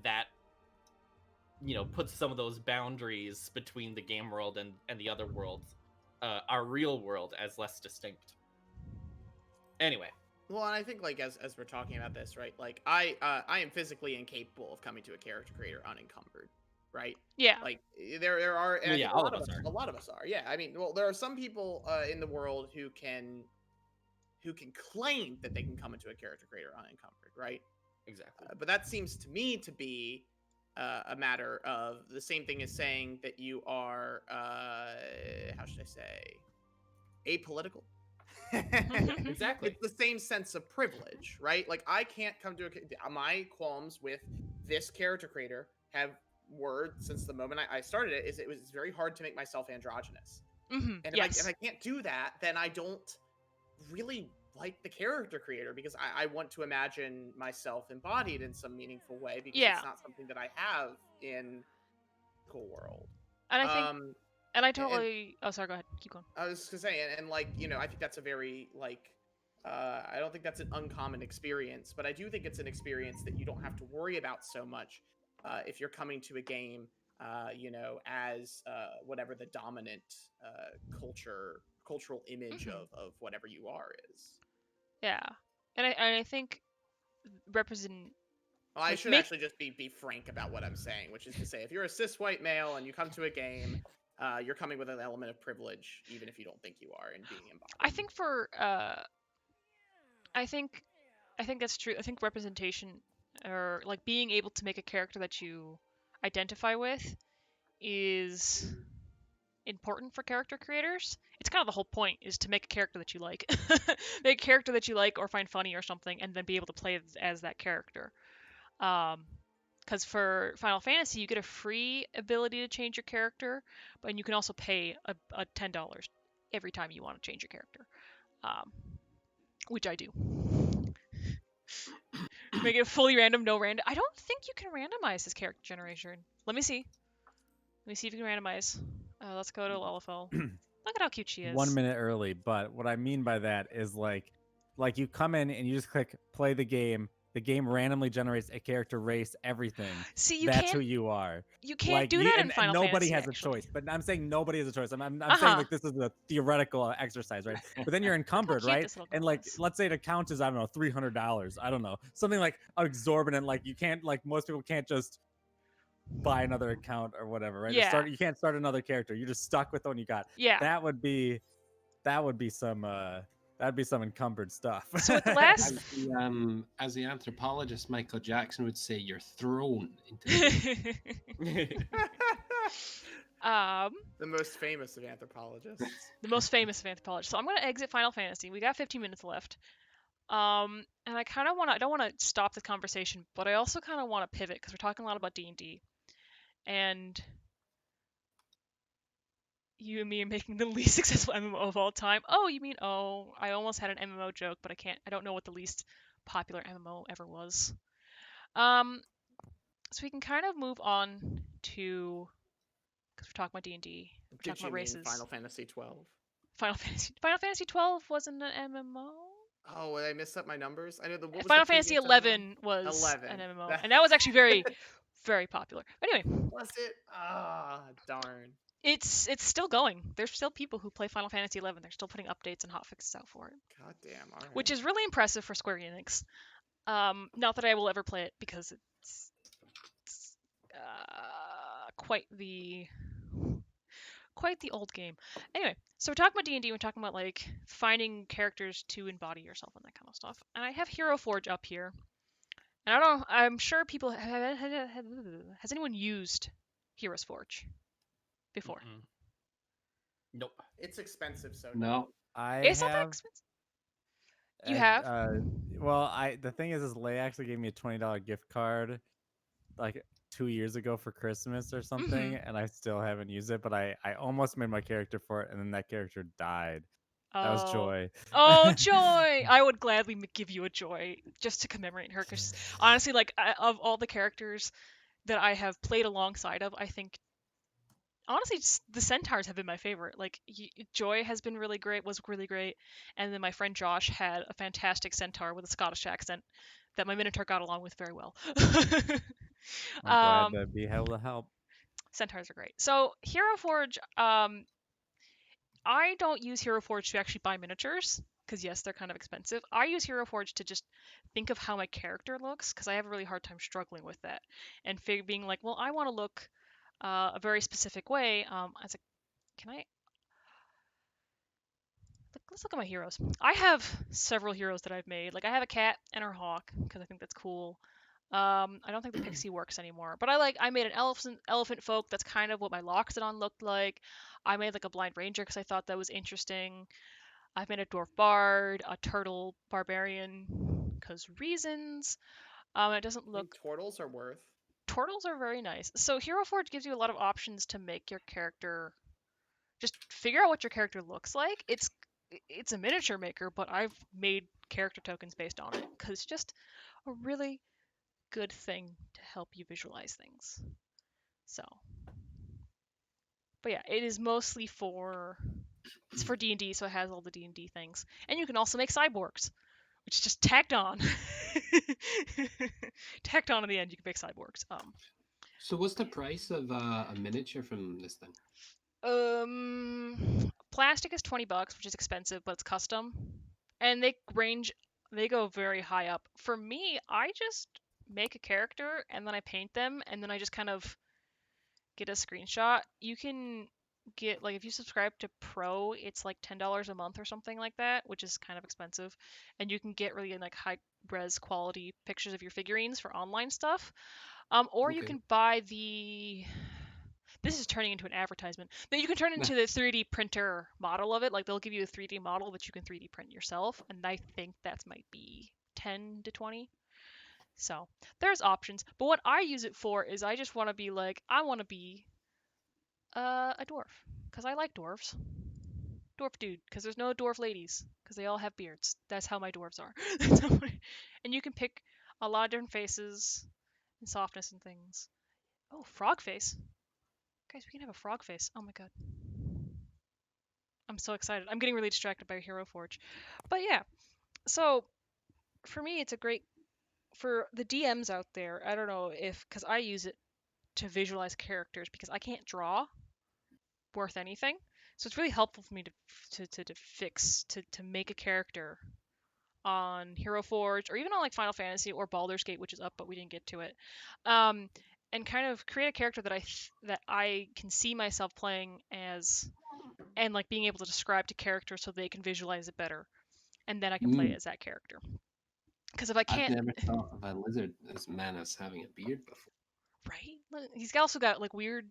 that puts some of those boundaries between the game world and the other worlds, our real world, as less distinct. Anyway. Well, and I think as we're talking about this, right? I am physically incapable of coming to a character creator unencumbered, right? Yeah. There are, and yeah, a lot of us are. Yeah, I mean, well, there are some people in the world who can claim that they can come into a character creator unencumbered, right? Exactly. But that seems to me to be a matter of the same thing as saying that you are, how should I say, apolitical. Exactly. It's the same sense of privilege, right? I can't come to my qualms with this character creator were since the moment I started it was very hard to make myself androgynous. And if I can't do that, then I don't really like the character creator, because I want to imagine myself embodied in some meaningful way, because it's not something that I have in Cool World. And I think and I totally. Oh, sorry. Go ahead. Keep going. I was just gonna say, and I think that's a very I don't think that's an uncommon experience, but I do think it's an experience that you don't have to worry about so much if you're coming to a game, as whatever the dominant cultural image of whatever you are is. Yeah, and I think represent. Well, I should actually just be frank about what I'm saying, which is to say, if you're a cis white male and you come to a game, you're coming with an element of privilege, even if you don't think you are, in being embodied. I think I think that's true. I think representation, or being able to make a character that you identify with, is important for character creators. It's kind of the whole point, is to make a character that you like. Make a character that you like or find funny or something, and then be able to play as that character. Because for Final Fantasy, you get a free ability to change your character, but you can also pay a $10 every time you want to change your character, which I do. Make it fully random, no random. I don't think you can randomize this character generation. Let me see. Let me see if you can randomize. Let's go to Lalafell. Look at how cute she is. 1 minute early, but what I mean by that is like you come in and you just click play the game. The game randomly generates a character, race, everything. See, that's who you are. You can't do that in Final Fantasy. Nobody has a choice, but I'm saying nobody has a choice. I'm saying this is a theoretical exercise, right? But then you're encumbered, right? And let's say the account is, I don't know, $300. I don't know, something exorbitant. You can't, most people can't just buy another account or whatever, right? Yeah. You can't start another character. You're just stuck with the one you got. Yeah. That would be some. That'd be some encumbered stuff. So with the last, as the anthropologist Michael Jackson would say, you're thrown into the most famous of anthropologists. The most famous of anthropologists. So I'm going to exit Final Fantasy. We got 15 minutes left. And I kind of I don't want to stop the conversation, but I also kind of want to pivot, because we're talking a lot about D&D. And you and me are making the least successful MMO of all time. Oh, you mean, oh, I almost had an MMO joke, but I don't know what the least popular MMO ever was. So we can kind of move on to, because we're talking about D&D, we're Did talking you about mean races. Final Fantasy 12? Final Fantasy 12 wasn't an MMO. Oh, I missed up my numbers. I know what was Final the Fantasy previous MMO? 11 was 11. an MMO, and that was actually very, very popular. Anyway, Was it? Ah, darn. it's still going. There's still people who play Final Fantasy 11. They're still putting updates and hotfixes out for it, God damn. All right. which is really impressive for Square Enix. Not that I will ever play it because it's quite the old game. Anyway, so we're talking about D&D. We're talking about like finding characters to embody yourself and that kind of stuff. And I have Hero Forge up here. And I don't know. I'm sure people has anyone used Heroes Forge before? Mm-mm. Nope. It's expensive, so No. I It's not that have. expensive. You have? Well, the thing is Leia actually gave me a $20 gift card like 2 years ago for Christmas or something, and I still haven't used it. But I almost made my character for it, and then that character died. That was Oh. Joy. Oh, Joy! I would gladly give you a Joy just to commemorate her, because honestly, like of all the characters that I have played alongside of, I think honestly the centaurs have been my favorite. Like Joy has been really great, was really great, and then my friend Josh had a fantastic centaur with a Scottish accent that my Minotaur got along with very well. I'm glad to be able to help. Centaurs are great. So Hero Forge, I don't use Hero Forge to actually buy miniatures because yes, they're kind of expensive. I use Hero Forge to just think of how my character looks because I have a really hard time struggling with that and being like, well, I want to look a very specific way. Can I? Let's look at my heroes. I have several heroes that I've made. Like I have a cat and her hawk because I think that's cool. I don't think the pixie works anymore, but I made an elephant folk. That's kind of what my Loxodon looked like. I made like a blind ranger because I thought that was interesting. I've made a dwarf bard, a turtle barbarian, because reasons. It doesn't I mean, look. turtles are worth. Turtles are very nice. So Hero Forge gives you a lot of options to make your character. Just figure out what your character looks like. It's a miniature maker, but I've made character tokens based on it because it's just a really good thing to help you visualize things. So, but yeah, it is mostly for D&D, so it has all the D&D things, and you can also make cyborgs, which is just tacked on. Tacked on in the end, you can make cyborgs. So what's the price of a miniature from this thing? Plastic is $20, which is expensive, but it's custom, and they go very high up. For me, I just make a character and then I paint them, and then I just kind of get a screenshot. You can get like if you subscribe to Pro, it's like $10 a month or something like that, which is kind of expensive, and you can get really like high res quality pictures of your figurines for online stuff. Or you Okay. can buy the. This is turning into an advertisement. But you can turn into the 3D printer model of it. Like they'll give you a 3D model that you can 3D print yourself, and I think that might be 10 to 20. So there's options. But what I use it for is I just want to be like I want to be a dwarf because I like dwarves. Dwarf dude because there's no dwarf ladies because they all have beards. That's how my dwarves are. And you can pick a lot of different faces and softness and things. Oh, frog face. Guys, we can have a frog face. Oh my god. I'm so excited. I'm getting really distracted by Hero Forge. But yeah, so for me, it's a great. For the DMs out there, I don't know if. Because I use it to visualize characters because I can't draw worth anything. So it's really helpful for me to make a character on Hero Forge or even on like Final Fantasy or Baldur's Gate, which is up, but we didn't get to it. And kind of create a character that I can see myself playing as, and like being able to describe to characters so they can visualize it better, and then I can play as that character. Because if I I've can't, never thought of a lizard as having a beard before. right? He's also got like weird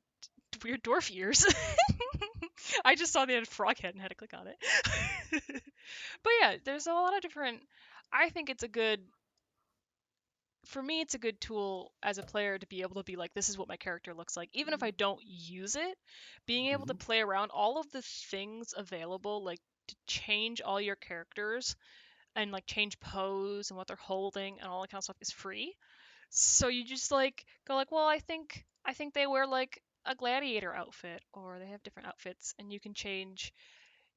dwarf ears. I just saw they had a frog head and had to click on it. But yeah, there's a lot of different. I think it's a good for me, it's a good tool as a player to be able to be like, this is what my character looks like. Even if I don't use it, being able to play around all of the things available, like to change all your characters and like change pose and what they're holding and all that kind of stuff is free. So you just like go like, well, I think they wear like a gladiator outfit or they have different outfits and you can change,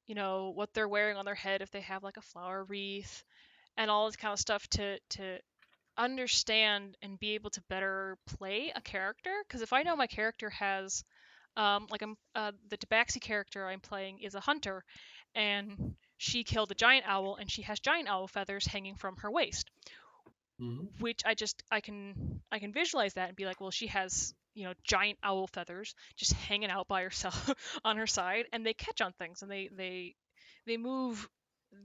what they're wearing on their head if they have like a flower wreath and all this kind of stuff to understand and be able to better play a character. Because if I know my character has, like the Tabaxi character I'm playing is a hunter, and she killed a giant owl, and she has giant owl feathers hanging from her waist, which I can visualize that and be like, well, she has giant owl feathers just hanging out by herself on her side, and they catch on things, and they move.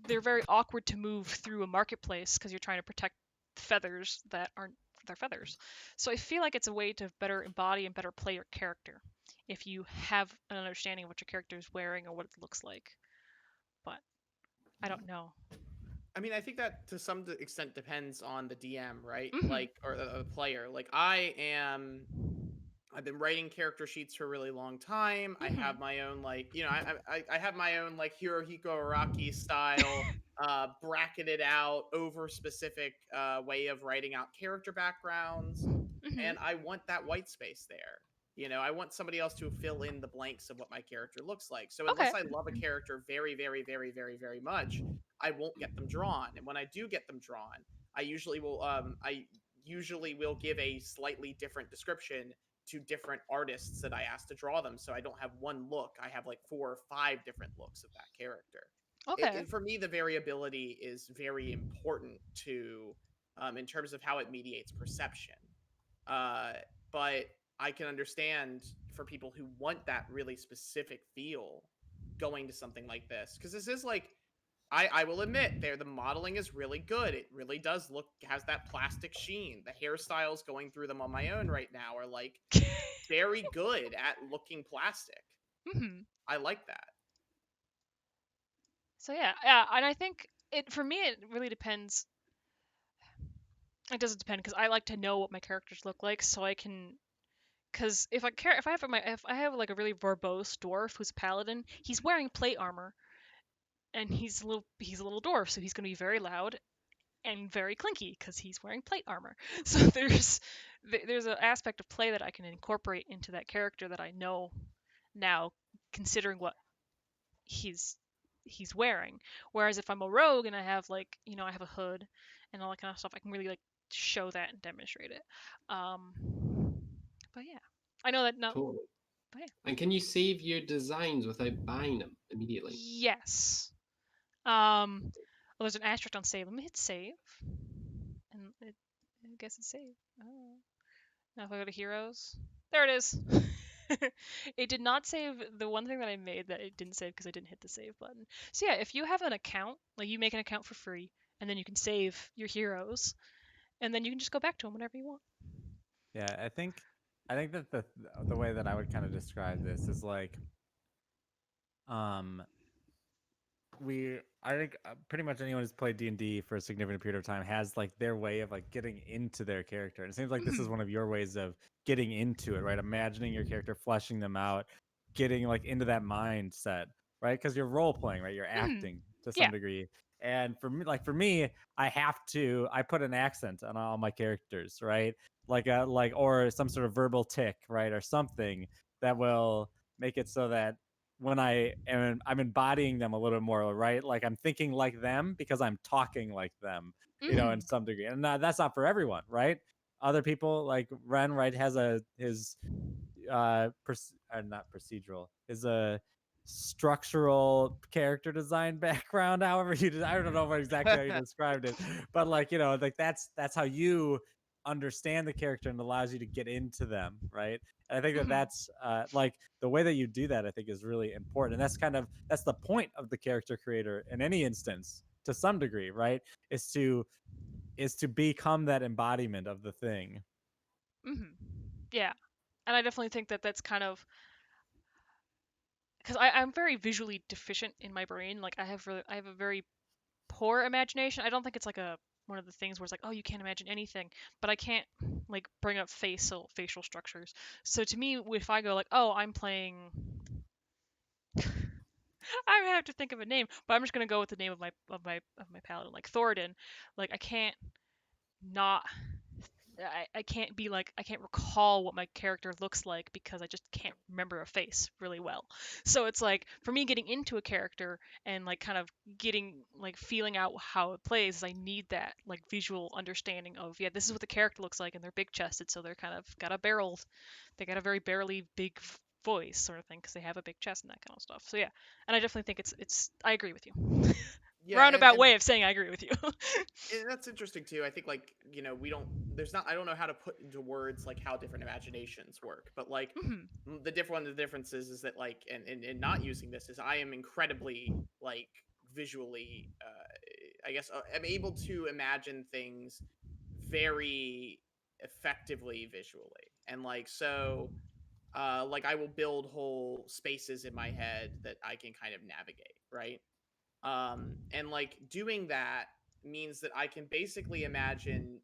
They're very awkward to move through a marketplace because you're trying to protect feathers that aren't their feathers. So I feel like it's a way to better embody and better play your character if you have an understanding of what your character is wearing or what it looks like. But I don't know. I mean, I think that to some extent depends on the DM, right? Mhm. Like, or the player. Like, I've been writing character sheets for a really long time. I Mhm. have my own, like, I have my own, like, Hirohiko Araki style, bracketed out, over specific way of writing out character backgrounds. Mhm. And I want that white space there. I want somebody else to fill in the blanks of what my character looks like. So Okay. unless I love a character very, very, very, very, very much, I won't get them drawn. And when I do get them drawn, I usually will give a slightly different description to different artists that I ask to draw them. So I don't have one look. I have like 4 or 5 different looks of that character. Okay. For me, the variability is very important to, in terms of how it mediates perception. Uh, but I can understand for people who want that really specific feel going to something like this, because this is like, I will admit there the modeling is really good. It really does has that plastic sheen. The hairstyles going through them on my own right now are like very good at looking plastic. Mhm. I like that. So yeah, and I think for me it really depends. It doesn't depend because I like to know what my characters look like, so I can. Because if I have like a really verbose dwarf who's a paladin, he's wearing plate armor, and he's a little dwarf, so he's going to be very loud and very clinky because he's wearing plate armor. So there's an aspect of play that I can incorporate into that character that I know now, considering what he's he's wearing. Whereas if I'm a rogue and I have like I have a hood and all that kind of stuff, I can really like show that and demonstrate it. Um, but yeah, I know that no. Totally. But yeah. And can you save your designs without buying them immediately? Yes. Well, there's an asterisk on save. Let me hit save, and I guess it's saved. Oh. Now if I go to heroes, there it is. It did not save the one thing that I made that it didn't save because I didn't hit the save button. So yeah, if you have an account, like you make an account for free, and then you can save your heroes, and then you can just go back to them whenever you want. Yeah, I think that the way that I would kind of describe this is like, um, I think pretty much anyone who's played D&D for a significant period of time has like their way of like getting into their character. And it seems like this is one of your ways of getting into it, right? Imagining your character, fleshing them out, getting like into that mindset, right? Because you're role playing, right? You're acting to some Yeah. degree. And for me, I put an accent on all my characters, right? Or some sort of verbal tick, right? Or something that will make it so that when I'm embodying them a little more, right? Like I'm thinking like them because I'm talking like them, in some degree. And that's not for everyone, right? Other people like Ren, right, has his not procedural, is a structural character design background. However, I don't know exactly how you described it, but like like that's how you understand the character and allows you to get into them, right? And I think that's like the way that you do that. I think is really important, and that's the point of the character creator in any instance to some degree, right? Is to become that embodiment of the thing. Yeah, and I definitely think that that's kind of because I'm very visually deficient in my brain. Like I have a very poor imagination. I don't think it's like a one of the things where it's like, oh, you can't imagine anything, but I can't like bring up facial structures. So to me, if I go like, oh, I'm playing, I have to think of a name, but I'm just gonna go with the name of my paladin, like Thoradin. Like I can't not I can't be like I can't recall what my character looks like because I just can't remember a face really well. So it's like for me getting into a character and like kind of getting like feeling out how it plays, I need that like visual understanding of, yeah, this is what the character looks like, and they're big chested, so they're kind of got a barrel, they got a very barely big voice sort of thing because they have a big chest and that kind of stuff. So yeah, and I definitely think it's I agree with you. Yeah, Roundabout and way of saying I agree with you. that's interesting too. I think like, we don't there's not I don't know how to put into words like how different imaginations work, but like Mhm. one of the differences is that like and not using this is I am incredibly like visually I guess I'm able to imagine things very effectively visually. And like so like I will build whole spaces in my head that I can kind of navigate, right? And like doing that means that I can basically imagine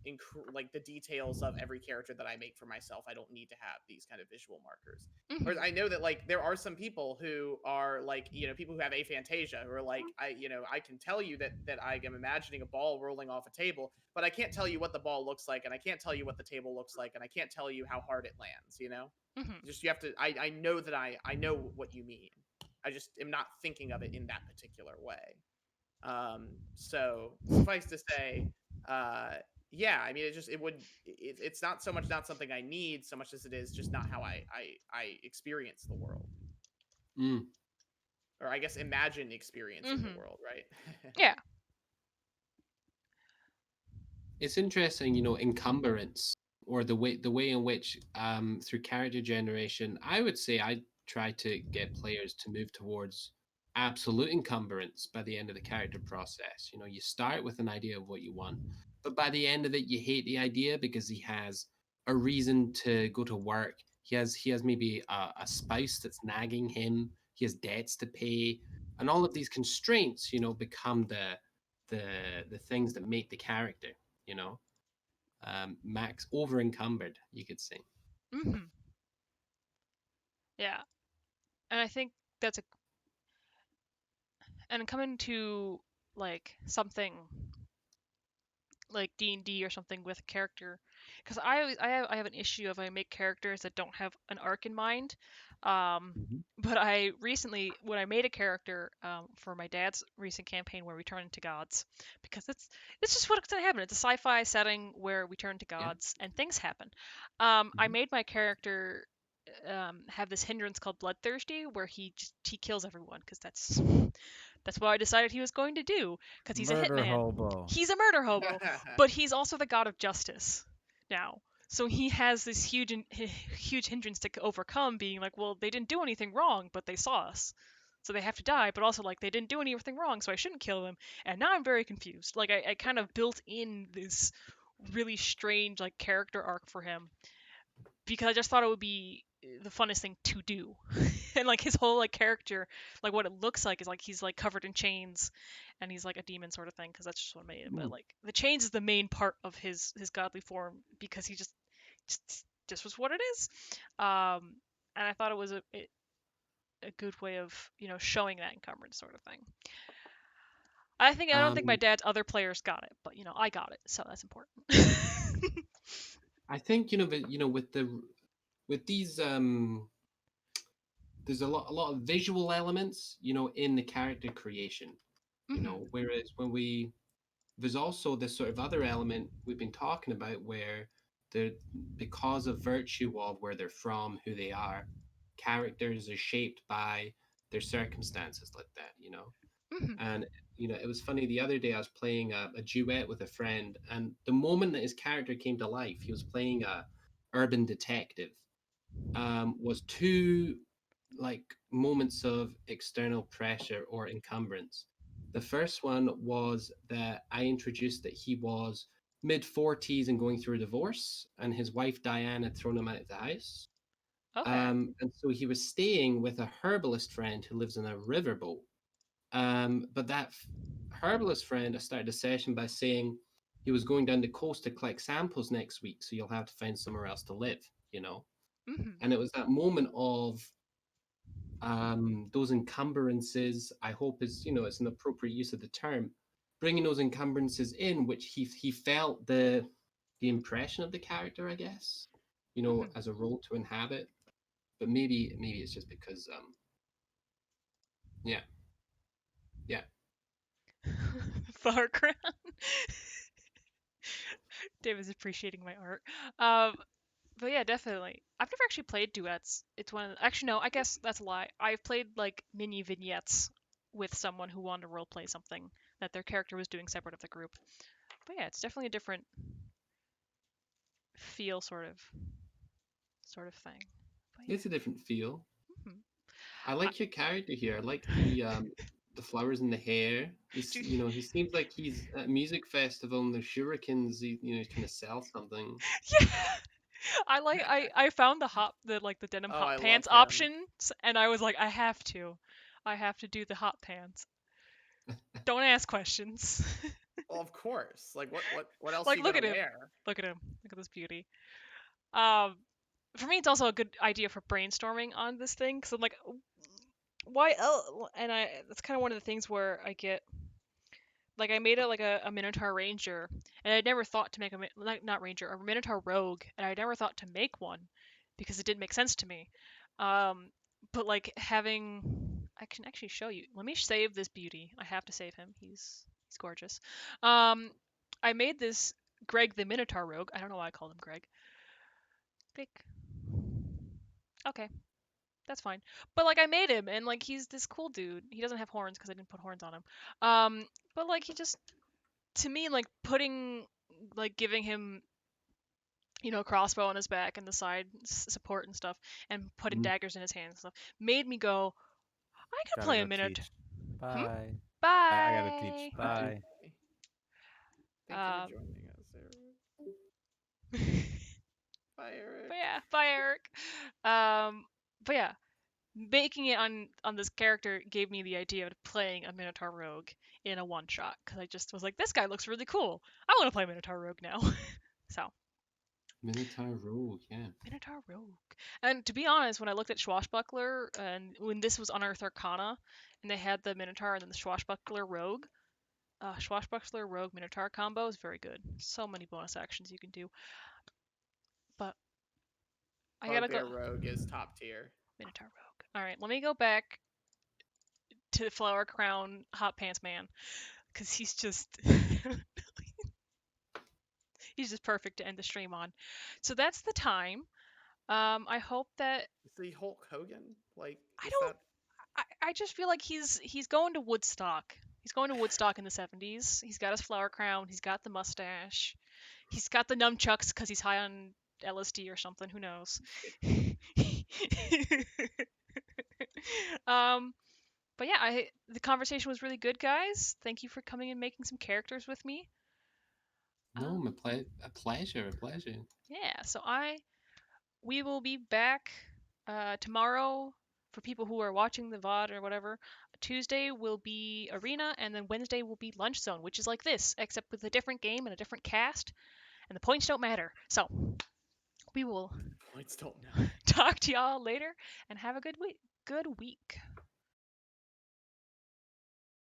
like the details of every character that I make for myself. I don't need to have these kind of visual markers. Whereas Mhm. I know that like there are some people who are like, people who have aphantasia who are like, I can tell you that I am imagining a ball rolling off a table, but I can't tell you what the ball looks like, and I can't tell you what the table looks like, and I can't tell you how hard it lands. Mhm. Just you have to I know that I know what you mean. I just am not thinking of it in that particular way. So suffice to say, uh, yeah, I mean, it's not so much not something I need so much as it is just not how I experience the world, Mm. or I guess imagine experiencing the Mhm. world, right? Yeah. It's interesting, encumbrance, or the way in which, through character generation, I would say I try to get players to move towards absolute encumbrance by the end of the character process. You start with an idea of what you want, but by the end of it, you hate the idea because he has a reason to go to work. He has maybe a spouse that's nagging him. He has debts to pay, and all of these constraints, become the things that make the character. You know, Max over encumbered, you could say. Mhm. Yeah. And I think that's a and coming to like something like D&D or something with a character, because I have an issue if I make characters that don't have an arc in mind. Mhm. But I recently, when I made a character for my dad's recent campaign where we turn into gods, because it's just what's gonna happen. It's a sci-fi setting where we turn into Yeah. gods and things happen. I Mhm. made my character have this hindrance called bloodthirsty, where he kills everyone because that's what I decided he was going to do because he's a Murder hitman. hobo. He's a murder hobo, but he's also the god of justice now. So he has this huge hindrance to overcome, being like, well, they didn't do anything wrong, but they saw us, so they have to die. But also, like, they didn't do anything wrong, so I shouldn't kill them. And now I'm very confused. Like, I kind of built in this really strange like character arc for him because I just thought it would be the funnest thing to do. And like his whole like character, like what it looks like is like he's like covered in chains and he's like a demon sort of thing because that's just what made him. But Mm. like the chains is the main part of his godly form because he just was what it is. And I thought it was a good way of, showing that encumbrance sort of thing. I don't think my Um, dad's other players got it, but I got it, so that's important. I think that with these there's a lot of visual elements in the character creation. Mhm. Whereas there's also this sort of other element we've been talking about where the because of virtue of where they're from, who they are, characters are shaped by their circumstances like that. Mhm. And it was funny, the other day I was playing a duet with a friend, and the moment that his character came to life, he was playing a urban detective, was two like moments of external pressure or encumbrance. The first one was that I introduced that he was mid 40s and going through a divorce, and his wife Diane had thrown him out of the house. Okay. And so he was staying with a herbalist friend who lives in a riverboat. But that herbalist friend, I started a session by saying he was going down the coast to collect samples next week, so you'll have to find somewhere else to live, you know. Mhm. And it was that moment of those encumbrances. I hope is it's an appropriate use of the term, bringing those encumbrances in, which he felt the impression of the character, I guess, Mhm. as a role to inhabit. But maybe it's just because yeah, yeah. Foreground. Dave is appreciating my art. Um, but yeah, definitely. I've never actually played duets. It's one of actually no, I guess that's a lie. I've played like mini vignettes with someone who wanted to roleplay something that their character was doing separate of the group. But yeah, it's definitely a different feel sort of thing. But It's a different feel. yeah. Mhm. I I, like your character here. I like the flowers in the hair. He's do- he seems like he's at a music festival and the shurikens. He's kind of sell something. yeah. I found the denim Oh, hot I love pants him. options and I was like I have to do the hot pants. Don't ask questions. Well, of course. Like, what else are Like you look gonna at him. wear? Look at him. Look at this beauty. Um for me it's also a good idea for brainstorming on this thing cuz I'm like why else? And that's kind of one of the things where I get like I made a Minotaur Ranger, and I'd never thought to make not Ranger, a Minotaur Rogue, and I never thought to make one because it didn't make sense to me. Um, but like having, I can actually show you. Let me save this beauty. I have to save him. He's gorgeous. Um, I made this Greg the Minotaur Rogue. I don't know why I called him Greg. Click. Okay, that's fine. But like I made him, and like he's this cool dude. He doesn't have horns because I didn't put horns on him. But like he just to me giving him a crossbow on his back and the side support and stuff and putting Mhm. daggers in his hands and stuff made me go I could Gotta play a go minute. teach. Bye. I gotta teach. Bye. Bye. Bye. Thank you for um joining us, Eric. but Bye, Eric. yeah, bye Eric. But yeah, making it on this character gave me the idea of playing a Minotaur Rogue in a one shot because I just was like, this guy looks really cool. I want to play Minotaur Rogue now. So Minotaur Rogue, yeah. Minotaur Rogue. And to be honest, when I looked at Swashbuckler and when this was Unearthed Arcana and they had the Minotaur and then the Swashbuckler Rogue, Swashbuckler Rogue Minotaur combo is very good. So many bonus actions you can do. But I gotta go. Bugbear Rogue is top tier. Minotaur Rogue. Alright, let me go back to the Flower Crown Hot Pants Man. Because he's just. he's just perfect to end the stream on. So that's the time. I hope that Is he Hulk Hogan? Like, I is don't that? I just feel like he's going to Woodstock. He's going to Woodstock in the 70s. He's got his flower crown. He's got the mustache. He's got the nunchucks because he's high on LSD or something. Who knows? um, but yeah, the conversation was really good, guys. Thank you for coming and making some characters with me. No, a pleasure, a pleasure. Yeah, so we will be back tomorrow for people who are watching the VOD or whatever. Tuesday will be Arena, and then Wednesday will be Lunch Zone, which is like this, except with a different game and a different cast, and the points don't matter. So we will Points don't matter. talk to y'all later, and have a good week. Good week.